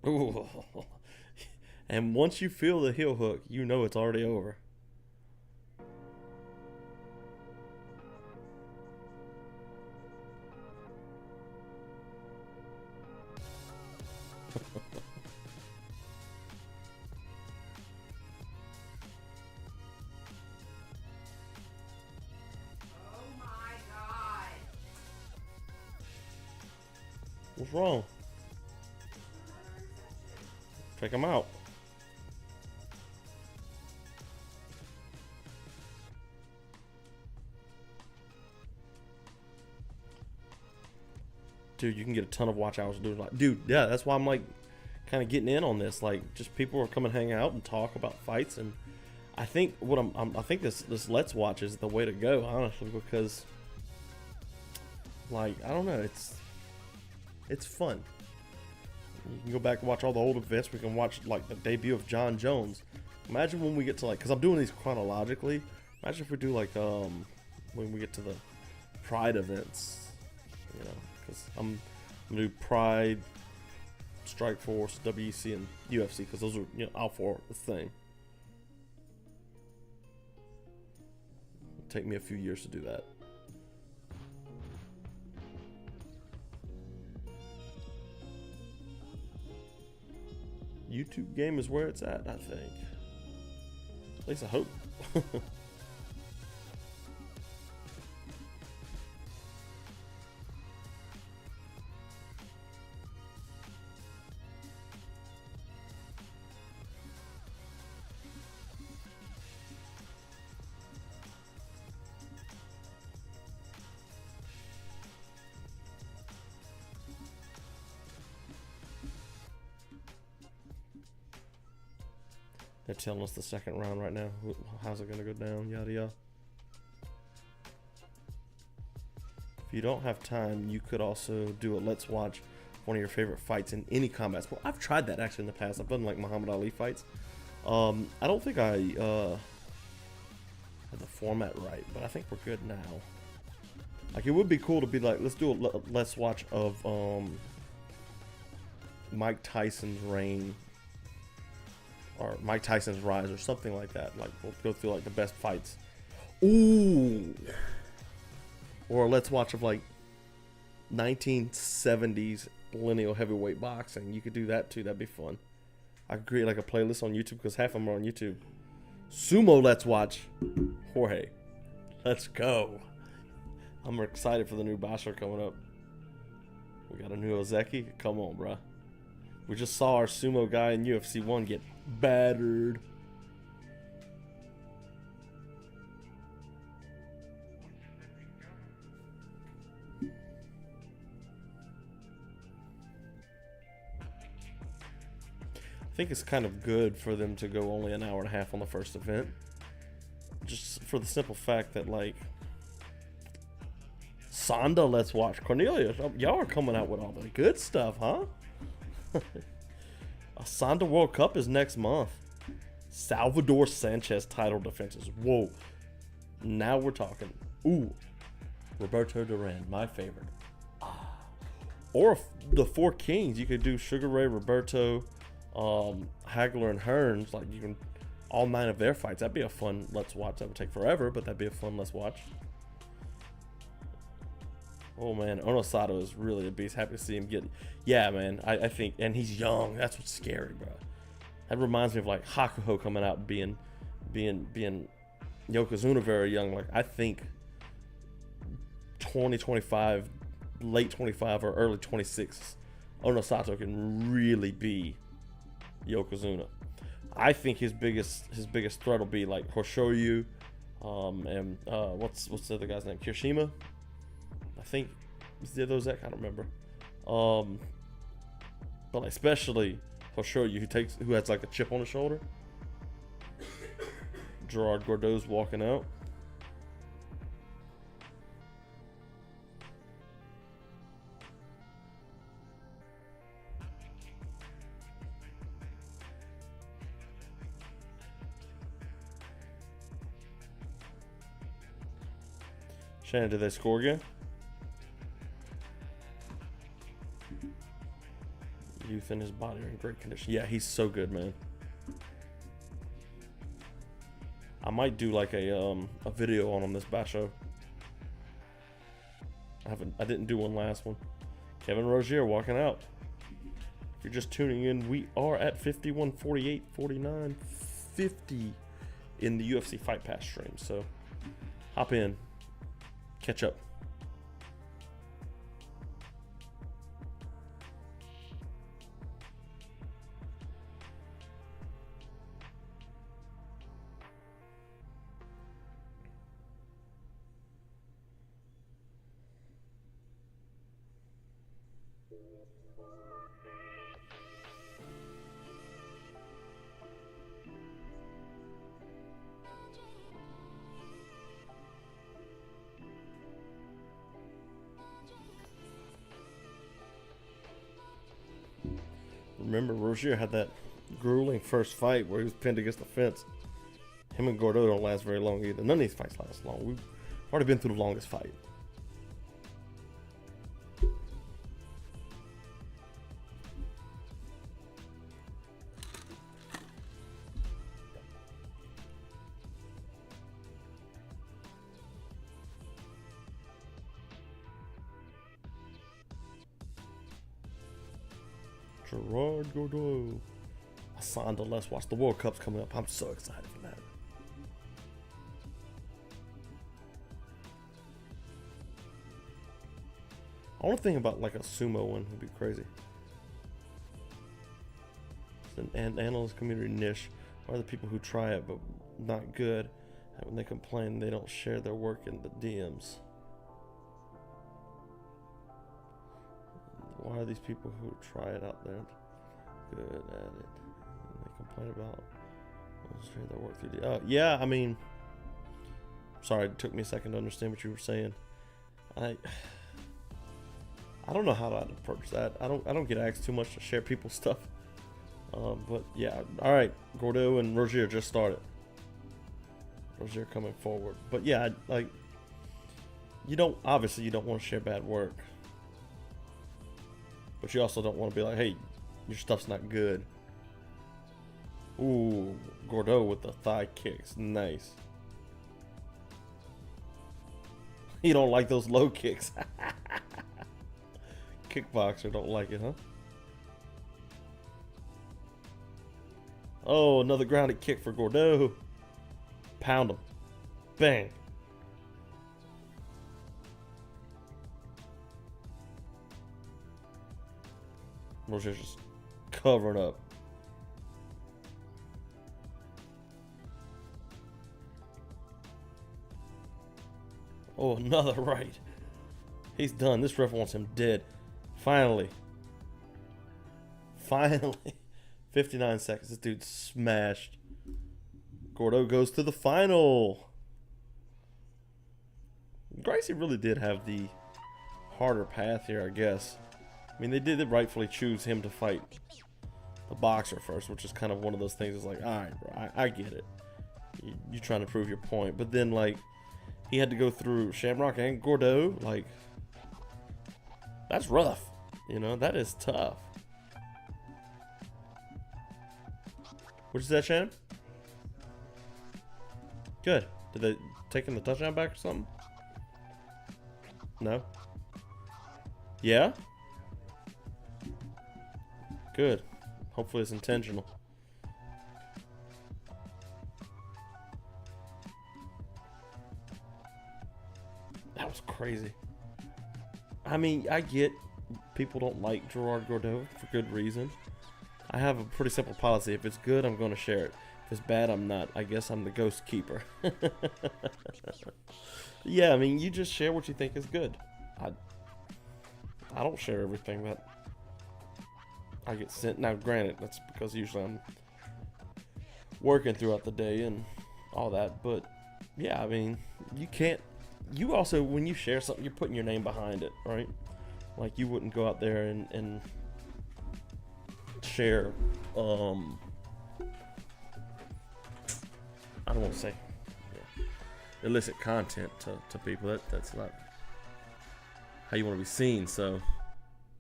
[SPEAKER 1] Ooh. And once you feel the heel hook, you know it's already over.
[SPEAKER 2] Oh my God.
[SPEAKER 1] What's wrong? Check him out. Dude, you can get a ton of watch hours doing like, dude, yeah, that's why I'm like kind of getting in on this. Like, just people are coming hang out and talk about fights, and I think what I think this Let's Watch is the way to go, honestly, because like, I don't know, it's fun. You can go back and watch all the old events. We can watch like the debut of John Jones. Imagine when we get to like, because I'm doing these chronologically. Imagine if we do like when we get to the Pride events, you know, because I'm gonna do Pride, Strikeforce, WEC, and UFC, because those are, you know, all for the thing. It'll take me a few years to do that. YouTube game is where it's at, I think. At least I hope. They're telling us the second round right now. How's it gonna go down? Yada yada. If you don't have time, you could also do a let's watch one of your favorite fights in any combat sport. I've tried that actually in the past. I've done like Muhammad Ali fights. I don't think I had the format right, but I think we're good now. Like, it would be cool to be like, let's do a let's watch of Mike Tyson's reign or Mike Tyson's rise or something like that. Like, we'll go through like the best fights. Ooh. Or let's watch of like 1970s lineal heavyweight boxing. You could do that too. That'd be fun. I could create like a playlist on YouTube because half of them are on YouTube. Sumo let's watch. Jorge. Let's go. I'm excited for the new Basher coming up. We got a new Ozeki. Come on, bruh. We just saw our sumo guy in UFC 1 get battered. I think it's kind of good for them to go only an hour and a half on the first event. Just for the simple fact that, like, Sonda, let's watch. Cornelius, y'all are coming out with all the good stuff, huh? A Sonda World Cup is next month. Salvador Sanchez title defenses. Whoa. Now we're talking. Ooh. Roberto Duran, my favorite. Or the Four Kings. You could do Sugar Ray, Roberto, Hagler, and Hearns. Like, you can, all 9 of their fights. That'd be a fun let's watch. That would take forever, but that'd be a fun let's watch. Oh man, Onosato is really a beast. Happy to see him get. Yeah, man. I think, and he's young. That's what's scary, bro. That reminds me of like Hakuho coming out and being Yokozuna very young. Like, I think 2025, late 25 or early 26, Onosato can really be Yokozuna. I think his biggest threat will be like Hoshoryu, and what's the other guy's name? Kirishima. I think is the other Zach. I don't remember. But like, especially Hoshoryu, who has like a chip on his shoulder. Gerard Gordeau's walking out. Shannon, did they score again? Youth and his body are in great condition. Yeah, he's so good, man. I might do like a video on him this basho. I didn't do one last one. Kevin Rozier walking out. If you're just tuning in, we are at 51, 48, 49, 50 in the UFC Fight Pass stream. So hop in, catch up. Remember, Rozier had that grueling first fight where he was pinned against the fence. Him and Gordeau don't last very long either. None of these fights last long. We've already been through the longest fight. Gerard Gordeau. Asanda, let's watch. The World Cup's coming up. I'm so excited for that. I want to think about like a sumo one. Would be crazy. It's an analyst community niche. Are the people who try it but not good, and when they complain, they don't share their work in the DMs. Why are these people who try it out there good at it? And they complain about They'll work through the. Yeah, I mean, sorry, it took me a second to understand what you were saying. I don't know how to approach that. I don't get asked too much to share people's stuff. But yeah, all right. Gordo and Rozier just started. Rozier coming forward, but yeah, like you don't want to share bad work, but you also don't want to be like, hey, your stuff's not good. Ooh, Gordo with the thigh kicks, nice. You don't like those low kicks. Kickboxer don't like it, huh? Oh, another grounded kick for Gordo. Pound him. Bang. Rozier's just covering up. Oh, another right. He's done. This ref wants him dead. Finally. 59 seconds. This dude smashed. Gordo goes to the final. Gracie really did have the harder path here, I guess. I mean, they did rightfully choose him to fight the boxer first, which is kind of one of those things. It's like, all right, bro, I get it. You're trying to prove your point. But then, like, he had to go through Shamrock and Gordo. Like, that's rough. You know, that is tough. What is that, Shannon? Good. Did they take him the touchdown back or something? No? Yeah? Good. Hopefully it's intentional. That was crazy. I mean, I get people don't like Gerard Gordeau for good reason. I have a pretty simple policy. If it's good, I'm going to share it. If it's bad, I'm not. I guess I'm the ghost keeper. Yeah, I mean, you just share what you think is good. I don't share everything that I get sent. Now, granted, that's because usually I'm working throughout the day and all that. But, yeah, I mean, you can't. You also, when you share something, you're putting your name behind it, right? Like, you wouldn't go out there and share, I don't want to say illicit content to people. That's not how you want to be seen. So,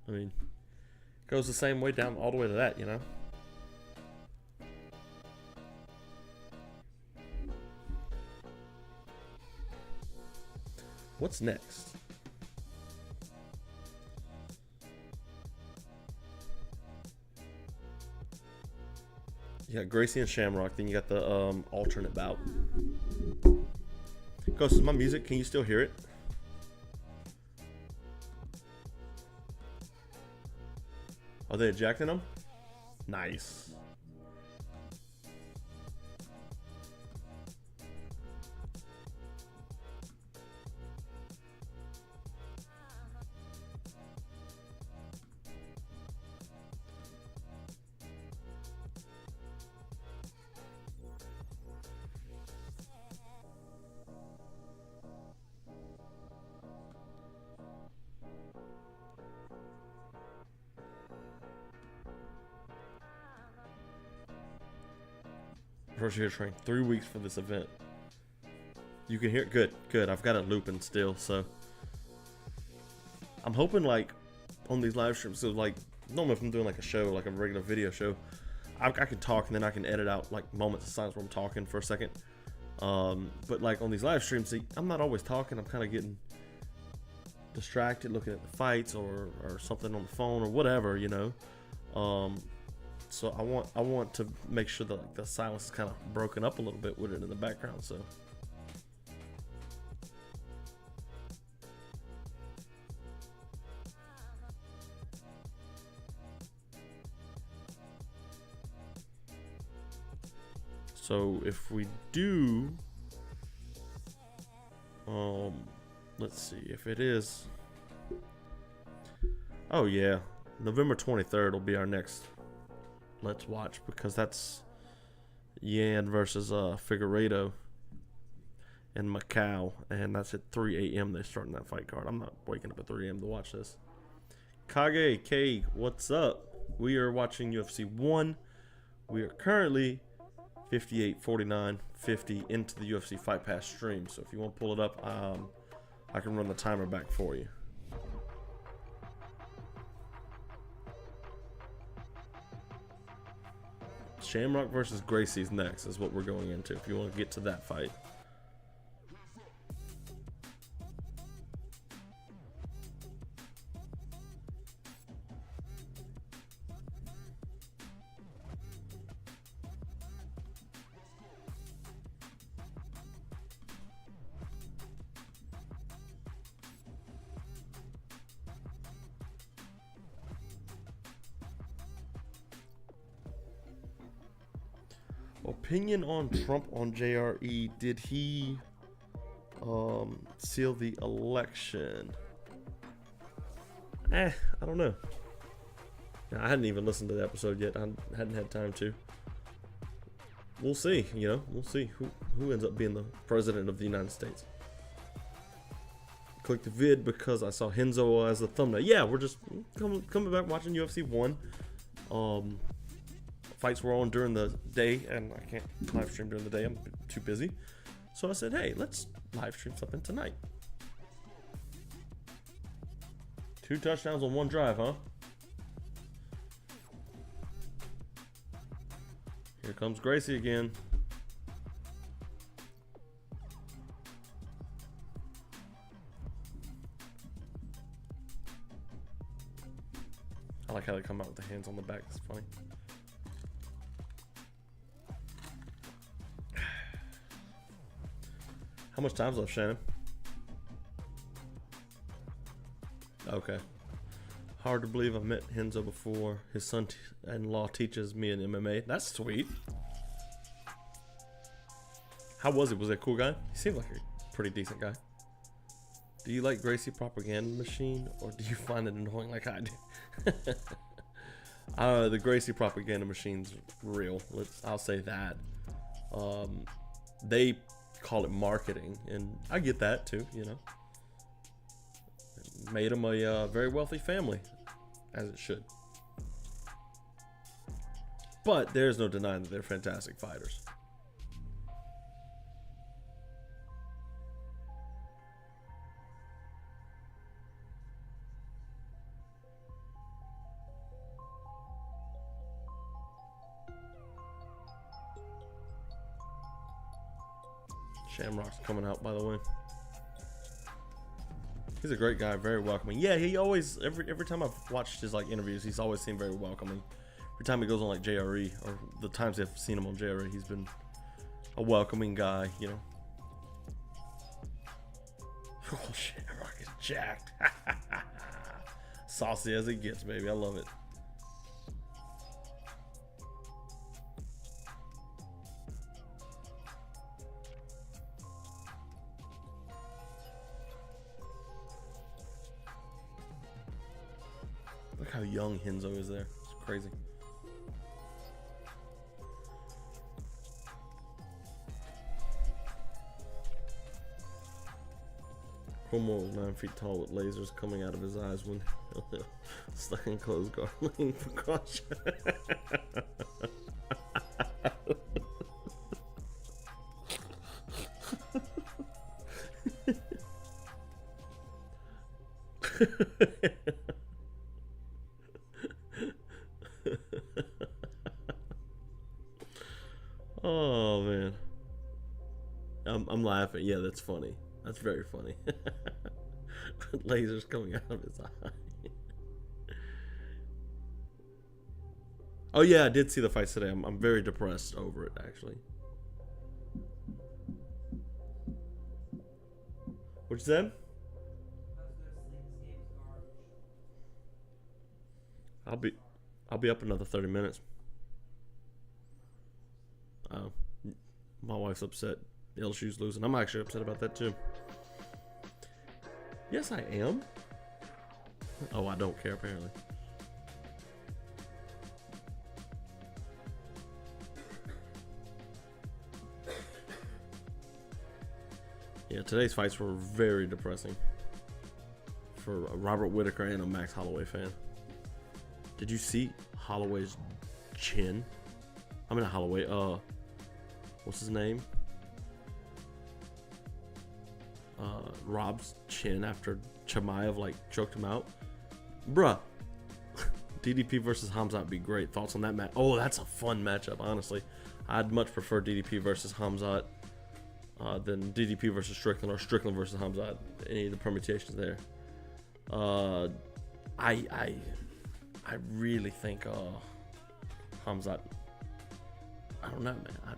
[SPEAKER 1] I mean, it goes the same way down all the way to that, you know? What's next? You got Gracie and Shamrock, then you got the alternate bout. Ghost, is my music? Can you still hear it? Are they ejecting them? Nice. First year train, 3 weeks for this event. You can hear it? Good. I've got it looping still, so I'm hoping like on these live streams, so like normally if I'm doing like a show, like a regular video show, I can talk and then I can edit out like moments of silence where I'm talking for a second. But like on these live streams, see, I'm not always talking. I'm kind of getting distracted looking at the fights or something on the phone or whatever, you know. So I want to make sure that like, the silence is kind of broken up a little bit with it in the background. So if we do, let's see if it is. Oh yeah, November 23rd will be our next Let's Watch, because that's, Yan versus Figueiredo in Macau, and that's at 3 a.m. They're starting that fight card. I'm not waking up at 3 a.m. to watch this. Kage K, what's up? We are watching UFC 1. We are currently 58, 49, 50 into the UFC Fight Pass stream. So if you want to pull it up, I can run the timer back for you. Shamrock versus Gracie's next is what we're going into if you want to get to that fight. Opinion on Trump on JRE. Did he seal the election? I don't know. I hadn't even listened to the episode yet. I hadn't had time to. We'll see, we'll see who ends up being the president of the United States. Click the vid because I saw Henzo as the thumbnail. Yeah, we're just coming back watching UFC 1. Fights were on during the day, and I can't live stream during the day. I'm too busy. So I said, hey, let's live stream something tonight. 2 touchdowns on 1 drive, huh? Here comes Gracie again. I like how they come out with the hands on the back. It's funny. How much time's left, Shannon? Okay. Hard to believe I've met Henzo before. His son-in-law teaches me in MMA. That's sweet. How was it? Was it a cool guy? He seemed like a pretty decent guy. Do you like Gracie Propaganda Machine, or do you find it annoying like I do? The Gracie Propaganda Machine's real. I'll say that. They call it marketing, and I get that too. It made them a very wealthy family, as it should. But there's no denying that they're fantastic fighters. Shamrock's coming out, by the way. He's a great guy, very welcoming. Yeah, he always, every time I've watched his interviews, he's always seemed very welcoming. Every time he goes on JRE, or the times I've seen him on JRE, he's been a welcoming guy, Oh, Shamrock is jacked. Saucy as it gets, baby. I love it. Look how young Henzo is there. It's crazy. Homo was 9 feet tall with lasers coming out of his eyes when stuck in closed guard looking for caution. Oh man, I'm laughing. Yeah, that's funny. That's very funny. Lasers coming out of his eye. Oh yeah, I did see the fights today. I'm very depressed over it, actually. What you said? I'll be up another 30 minutes. My wife's upset. LSU's losing. I'm actually upset about that too. Yes, I am. Oh, I don't care apparently. Yeah, today's fights were very depressing for a Robert Whitaker and a Max Holloway fan. Did you see Holloway's chin? I mean, not Holloway. What's his name? Rob's chin after Chimaev like choked him out. Bruh. DDP versus Hamzat would be great. Thoughts on that match? Oh, that's a fun matchup, honestly. I'd much prefer DDP versus Hamzat than DDP versus Strickland or Strickland versus Hamzat. Any of the permutations there. I really think Hamzat. I don't know, man.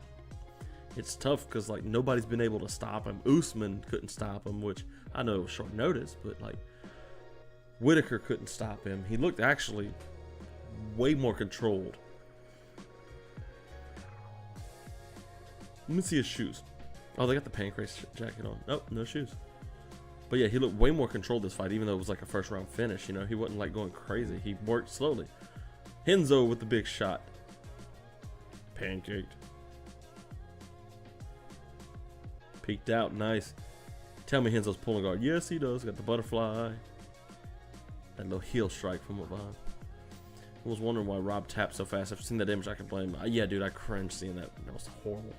[SPEAKER 1] It's tough because like nobody's been able to stop him. Usman couldn't stop him, which I know was short notice, but like Whitaker couldn't stop him. He looked actually way more controlled. Let me see his shoes. Oh, they got the pancreas jacket on. Nope, no shoes. But yeah, he looked way more controlled this fight, even though it was like a first round finish. You know, he wasn't like going crazy. He worked slowly. Henzo with the big shot. Pancaked. Peeked out, nice. Tell me Henzo's pulling guard. Yes, he does. Got the butterfly. That little heel strike from above. I was wondering why Rob tapped so fast. I've seen that image. I can blame him. Yeah, dude, I cringed seeing that. That was horrible.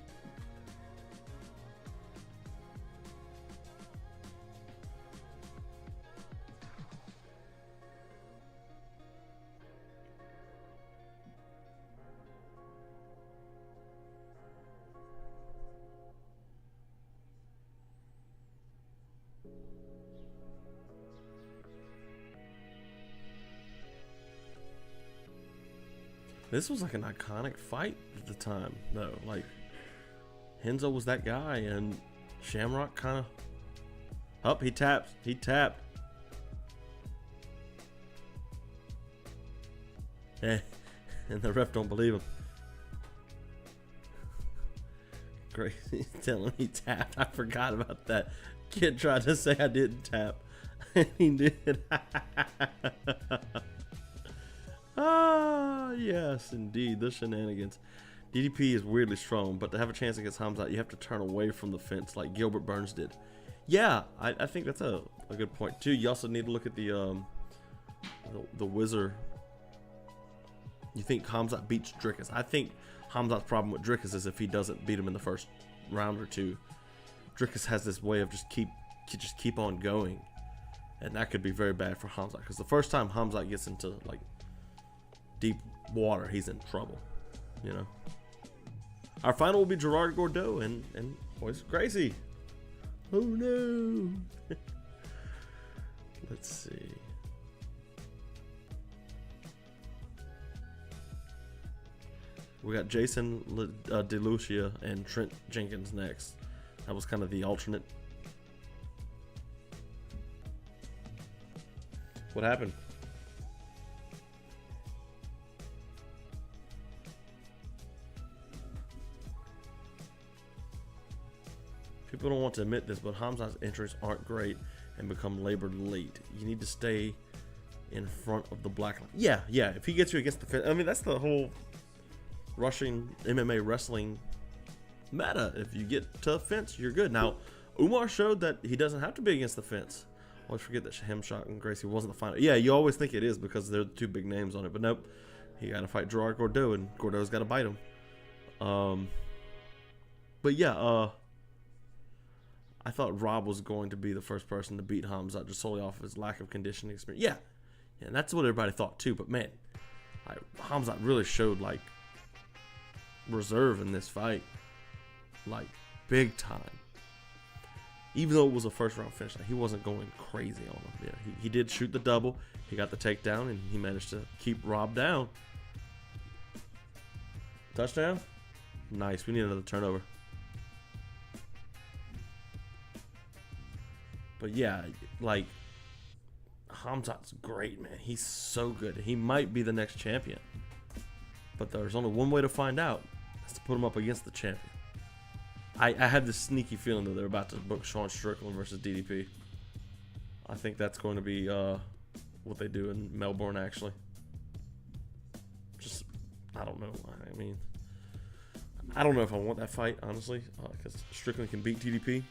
[SPEAKER 1] This was like an iconic fight at the time, though. Like, Henzo was that guy, and Shamrock kind of... Oh, he tapped. He tapped. Eh, and the ref don't believe him. Great. He's telling him he tapped. I forgot about that. Kid tried to say I didn't tap. And he did. Ah, yes, indeed. The shenanigans. DDP is weirdly strong, but to have a chance against Hamzat, you have to turn away from the fence like Gilbert Burns did. Yeah, I think that's a good point, too. You also need to look at the Wizard. You think Hamzat beats Drickus. I think Hamzat's problem with Drickus is if he doesn't beat him in the first round or two. Drickus has this way of just keep on going. And that could be very bad for Hamzat. Because the first time Hamzat gets into, like, deep water, he's in trouble, you know. Our final will be Gerard Gordeau and Royce Gracie. Oh no. Let's see. We got Jason DeLucia and Trent Jenkins next. That was kind of the alternate. What happened? People don't want to admit this, but Hamzat's entries aren't great and become labored late. You need to stay in front of the black line. Yeah. If he gets you against the fence, I mean, that's the whole Russian MMA wrestling meta. If you get to the fence, you're good. Now, Umar showed that he doesn't have to be against the fence. I always forget that Hemshot and Gracie wasn't the final. Yeah, you always think it is because they're the two big names on it, but nope. He got to fight Gerard Gordeau, and Gordeau's got to bite him. But yeah, I thought Rob was going to be the first person to beat Hamzat just solely off of his lack of conditioning experience. Yeah, and that's what everybody thought too. But man, Hamzat really showed like reserve in this fight, like big time. Even though it was a first round finish, he wasn't going crazy on him. Yeah, he did shoot the double. He got the takedown, and he managed to keep Rob down. Touchdown? Nice. We need another turnover. But yeah, like, Hamzat's great, man. He's so good. He might be the next champion. But there's only one way to find out. That's to put him up against the champion. I had this sneaky feeling that they're about to book Sean Strickland versus DDP. I think that's going to be what they do in Melbourne, actually. Just, I don't know. I mean, I don't know if I want that fight, honestly, because Strickland can beat DDP.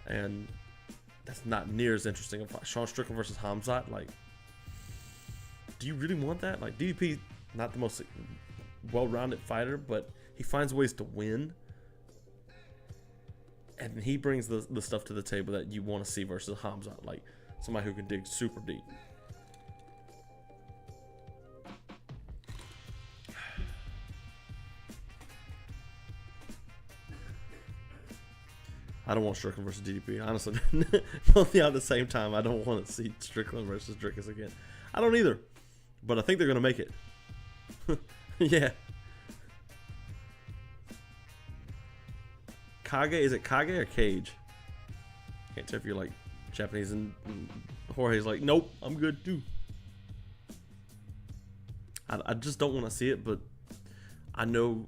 [SPEAKER 1] and that's not near as interesting. Sean Strickland versus Hamzat, like, do you really want that? Like, DDP, not the most well-rounded fighter, but he finds ways to win, and he brings the stuff to the table that you want to see versus Hamzat, like somebody who can dig super deep. I don't want Strickland versus DDP. Honestly, both at the same time, I don't want to see Strickland versus Drickus again. I don't either, but I think they're going to make it. Yeah. Kage, is it Kage or Cage? Can't tell if you're like Japanese, and Jorge's like, nope, I'm good too. I just don't want to see it, but I know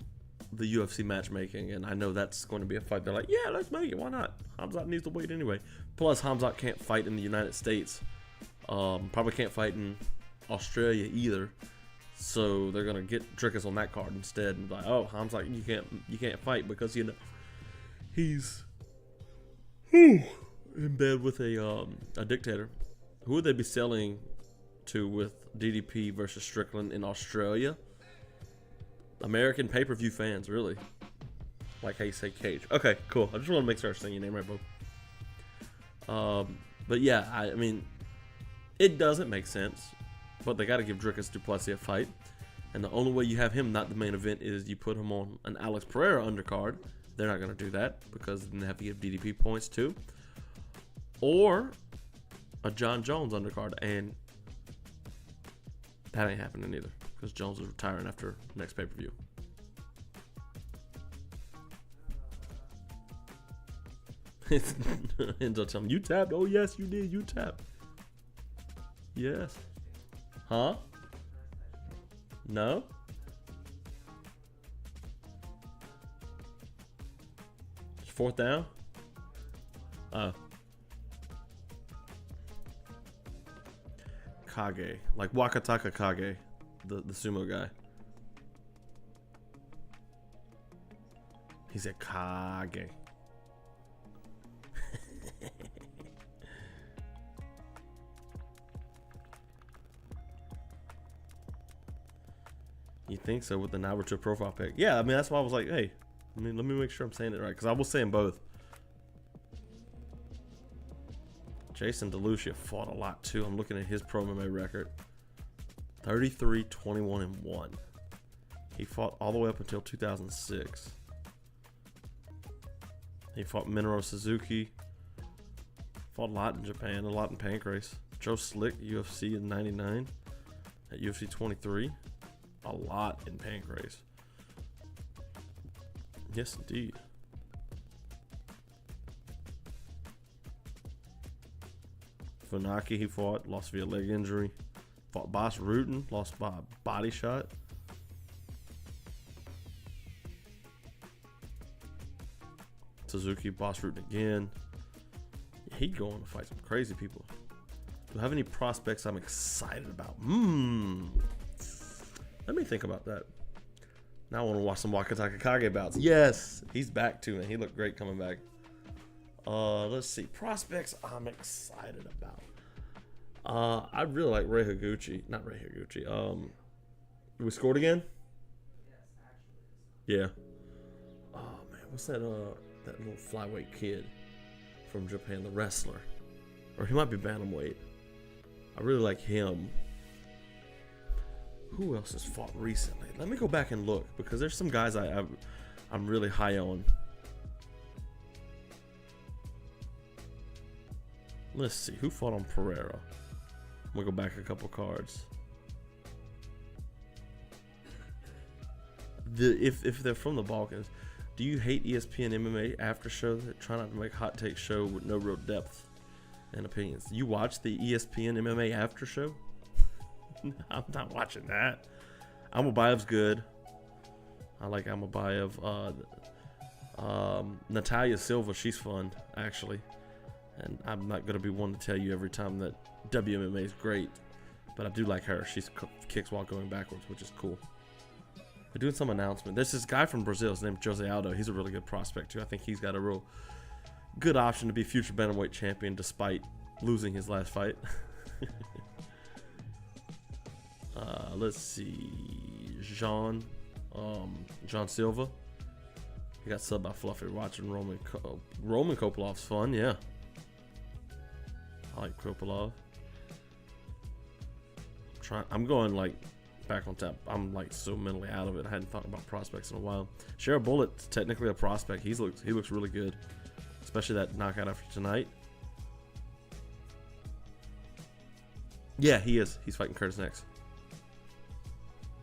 [SPEAKER 1] the UFC matchmaking, and I know that's going to be a fight. They're like, yeah, let's make it. Why not? Hamzat needs to wait anyway. Plus, Hamzat can't fight in the United States. Probably can't fight in Australia either. So they're gonna get Drickus on that card instead, and be like, oh, Hamzat, you can't fight because he's in bed with a dictator. Who would they be selling to with DDP versus Strickland in Australia? American pay-per-view fans, really. Like how you say Cage. Okay, cool. I just want to make sure I'm saying your name right, bro. But yeah, I mean, it doesn't make sense, but they got to give Drickus du Plessis a fight. And the only way you have him not the main event is you put him on an Alex Pereira undercard. They're not going to do that because then they have to give DDP points too. Or a John Jones undercard, and that ain't happening either because Jones is retiring after next pay-per-view. Enzo telling me, you tapped? Oh, yes, you did. You tapped. Yes. Huh? No? Fourth down? Oh. Kage. Like Wakataka Kage. The sumo guy. He said Kage. You think so with the Naruto profile pic? Yeah, I mean, that's why I was like, hey, let me make sure I'm saying it right, because I was saying both. Jason DeLucia fought a lot too. I'm looking at his pro MMA record. 33-21-1. He fought all the way up until 2006. He fought Minoru Suzuki. Fought a lot in Japan, a lot in Pancrase. Joe Slick, UFC in 99. At UFC 23. A lot in Pancrase. Yes, indeed. Funaki, he fought, lost via leg injury. Fought Bas Rutten, lost by a body shot. Suzuki, Bas Rutten again. He'd go on to fight some crazy people. Do I have any prospects I'm excited about? Let me think about that. Now I want to watch some Wakataka Kage bouts. Yes, he's back too, and he looked great coming back. Let's see. Prospects I'm excited about. I really like Rei Higuchi. Not Rei Higuchi. We scored again? Yeah. Oh man, what's that that little flyweight kid from Japan, the wrestler? Or he might be bantamweight. I really like him. Who else has fought recently? Let me go back and look, because there's some guys I'm really high on. Let's see, who fought on Pereira? We'll go back a couple cards. If they're from the Balkans, do you hate ESPN MMA after show that try not to make hot take show with no real depth and opinions? You watch the ESPN MMA after show? I'm not watching that. Amabayev's good. I like Amabayev. Natalia Silva, she's fun actually. And I'm not going to be one to tell you every time that WMMA is great, but I do like her. She kicks while going backwards, which is cool. They're doing some announcement. There's this guy from Brazil. His name's Jose Aldo. He's a really good prospect, too. I think he's got a real Good option to be future bantamweight champion despite losing his last fight. Let's see, John Silva. He got subbed by Fluffy. Watching Roman Kopolov's fun, yeah. I like Kopolov. I'm going like back on tap. I'm like so mentally out of it. I hadn't thought about prospects in a while. Share Bullett's technically a prospect. He looks really good, especially that knockout after tonight. Yeah, he is. He's fighting Curtis next.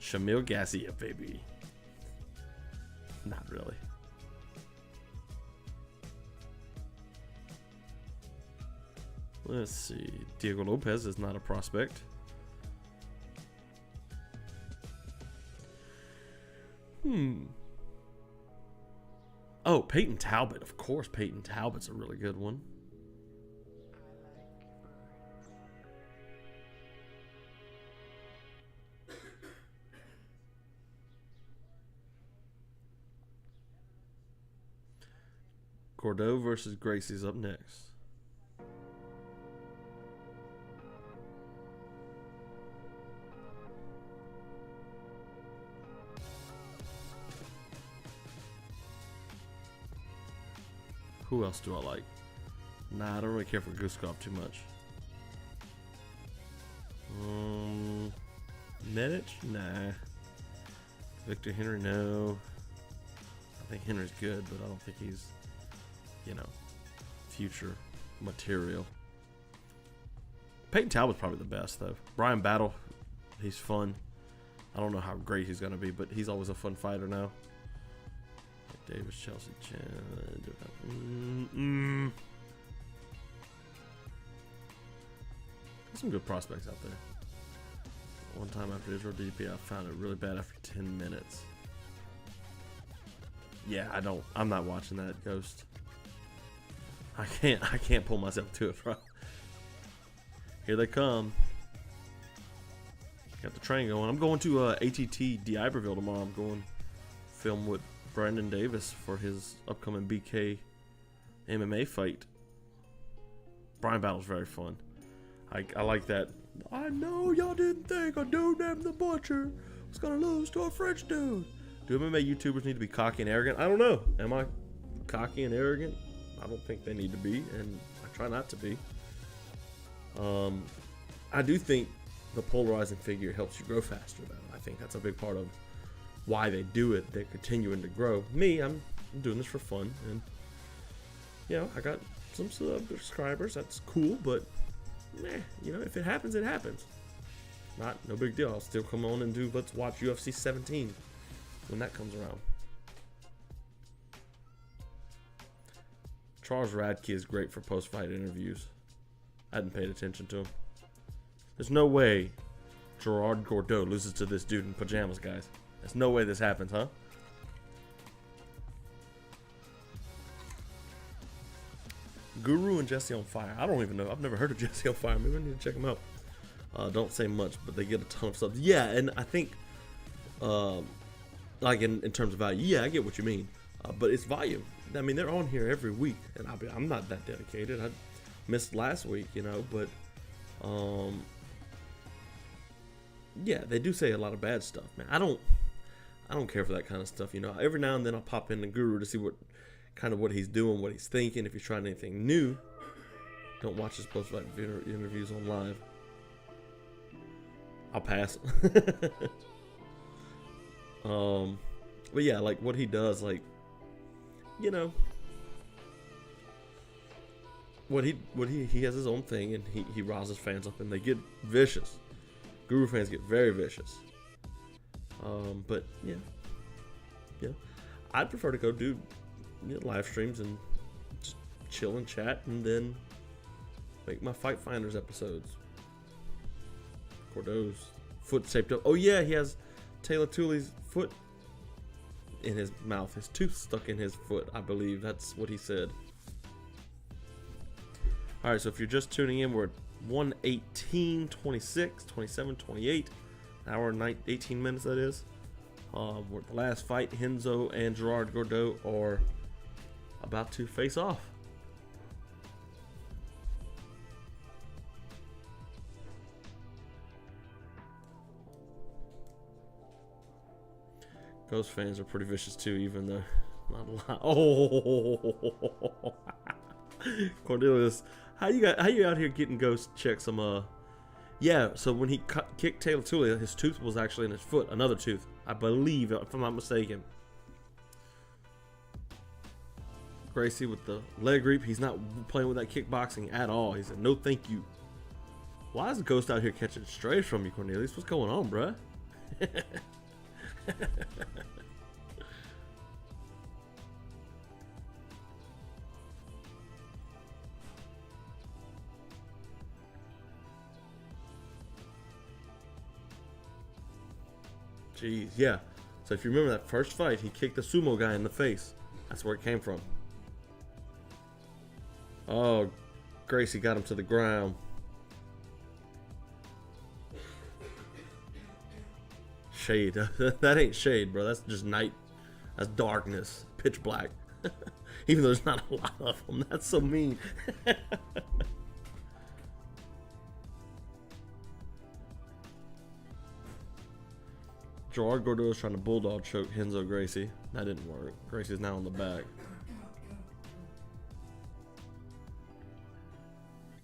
[SPEAKER 1] Shamil Garcia, baby. Not really. Let's see. Diego Lopez is not a prospect. Oh, Peyton Talbot. Of course, Peyton Talbot's a really good one. Gordeau versus Gracie's up next. Who else do I like? Nah, I don't really care for Guskov too much. Medic? Nah. Victor Henry? No. I think Henry's good, but I don't think he's, future material. Peyton Talbot's probably the best, though. Brian Battle, he's fun. I don't know how great he's going to be, but he's always a fun fighter now. Davis, Chelsea, There's some good prospects out there. One time after Israel DP, I found it really bad after 10 minutes. Yeah, I'm not watching that, Ghost. I can't pull myself to it, bro. Here they come. Got the train going. I'm going to ATT D'Iberville tomorrow. I'm going film with Brandon Davis for his upcoming BK MMA fight. Brian Battle's very fun. I like that. I know y'all didn't think a dude named the Butcher was gonna lose to a French dude. Do MMA YouTubers need to be cocky and arrogant? I don't know. Am I cocky and arrogant? I don't think they need to be, and I try not to be. I do think the polarizing figure helps you grow faster, though. I think that's a big part of why they do it. They're continuing to grow. Me, I'm doing this for fun, and I got some subscribers. That's cool, but if it happens, it happens. No big deal. I'll still come on and do let's watch UFC 17 when that comes around. Charles Radke is great for post-fight interviews. I hadn't paid attention to him. There's no way Gerard Gordeau loses to this dude in pajamas, guys. There's no way this happens, huh? Guru and Jesse on Fire. I don't even know. I've never heard of Jesse on Fire. Maybe I need to check them out. Don't say much, but they get a ton of subs. Yeah, and I think, like in terms of value, yeah, I get what you mean. But it's volume. I mean, they're on here every week, and I'm not that dedicated. I missed last week, but yeah, they do say a lot of bad stuff, man. I don't care for that kind of stuff, Every now and then I'll pop in the Guru to see what he's doing, what he's thinking, if he's trying anything new. Don't watch his post-fight interviews on live. I'll pass. But yeah, like what he does, like, what he has his own thing, and he riles fans up, and they get vicious. Guru fans get very vicious. But yeah, I'd prefer to go do live streams and just chill and chat, and then make my Fight Finders episodes. Gordeau's foot taped up. Oh yeah, he has Taylor Tooley's foot in his mouth. His tooth stuck in his foot, I believe. That's what he said. Alright, so if you're just tuning in, we're at 1:18, 26, 27, 28. Hour and 18 minutes, that is. We're at the last fight. Renzo and Gerard Gordeau are about to face off. Ghost fans are pretty vicious too, even though not a lot. Oh, Cornelius, how you out here getting Ghost check some? Yeah. So when he kicked Taylor Tully, his tooth was actually in his foot, another tooth, I believe, if I'm not mistaken. Gracie with the leg reap. He's not playing with that kickboxing at all. He said, no, thank you. Why is Ghost out here catching strays from you, Cornelius? What's going on, bruh? Jeez, yeah. So if you remember that first fight, he kicked the sumo guy in the face. That's where it came from. Oh, Gracie got him to the ground. Shade. That ain't shade, bro. That's just night. That's darkness. Pitch black. Even though there's not a lot of them. That's so mean. Gerard Gordeau is trying to bulldog choke Renzo Gracie. That didn't work. Gracie's now on the back.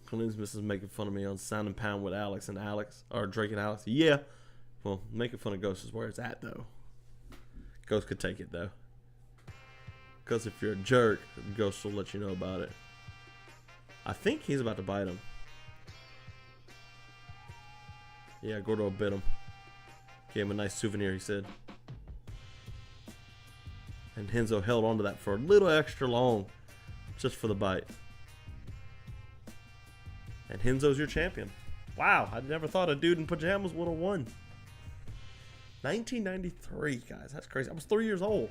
[SPEAKER 1] Collins misses making fun of me on Sound and Pound with Alex, or Drake and Alex. Yeah. Well, making fun of Ghost is where it's at, though. Ghost could take it, though. Because if you're a jerk, Ghost will let you know about it. I think he's about to bite him. Yeah, Gordo bit him. Gave him a nice souvenir, he said. And Renzo held onto that for a little extra long, just for the bite. And Renzo's your champion. Wow, I never thought a dude in pajamas would have won. 1993, guys. That's crazy. I was 3 years old.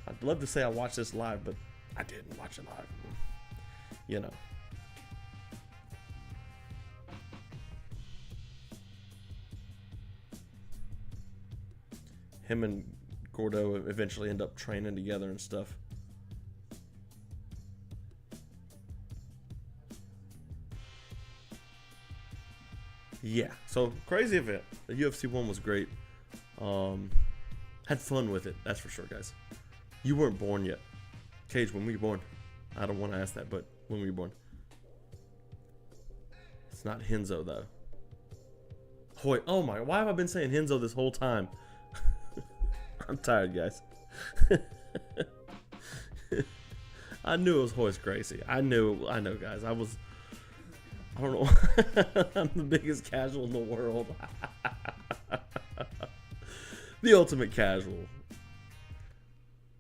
[SPEAKER 1] I'd love to say I watched this live, but I didn't watch it live. You know. Him and Gordo eventually end up training together and stuff. Yeah, so crazy event. The UFC one was great. Had fun with it, that's for sure, guys. You weren't born yet. Cage, when were you born? I don't want to ask that, but when were you born? It's not Renzo, though. Hoy, oh my, why have I been saying Renzo this whole time? I'm tired, guys. I knew it was Royce Gracie. I know, guys. I don't know. I'm the biggest casual in the world. The ultimate casual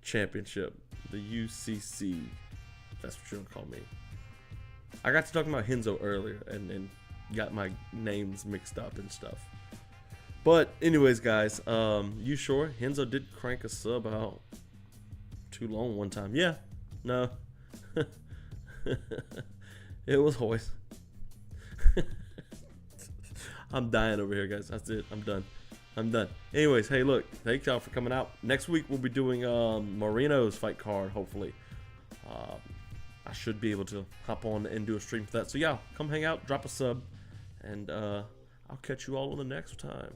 [SPEAKER 1] championship. The UCC. That's what you're going to call me. I got to talking about Renzo earlier and got my names mixed up and stuff. But anyways, guys, you sure? Renzo did crank a sub out too long one time. Yeah. No. It was Royce. I'm dying over here, guys. That's it. I'm done. Anyways, hey, look. Thank y'all for coming out. Next week, we'll be doing Moreno's fight card, hopefully. I should be able to hop on and do a stream for that. So, yeah, come hang out, drop a sub, and I'll catch you all on the next time.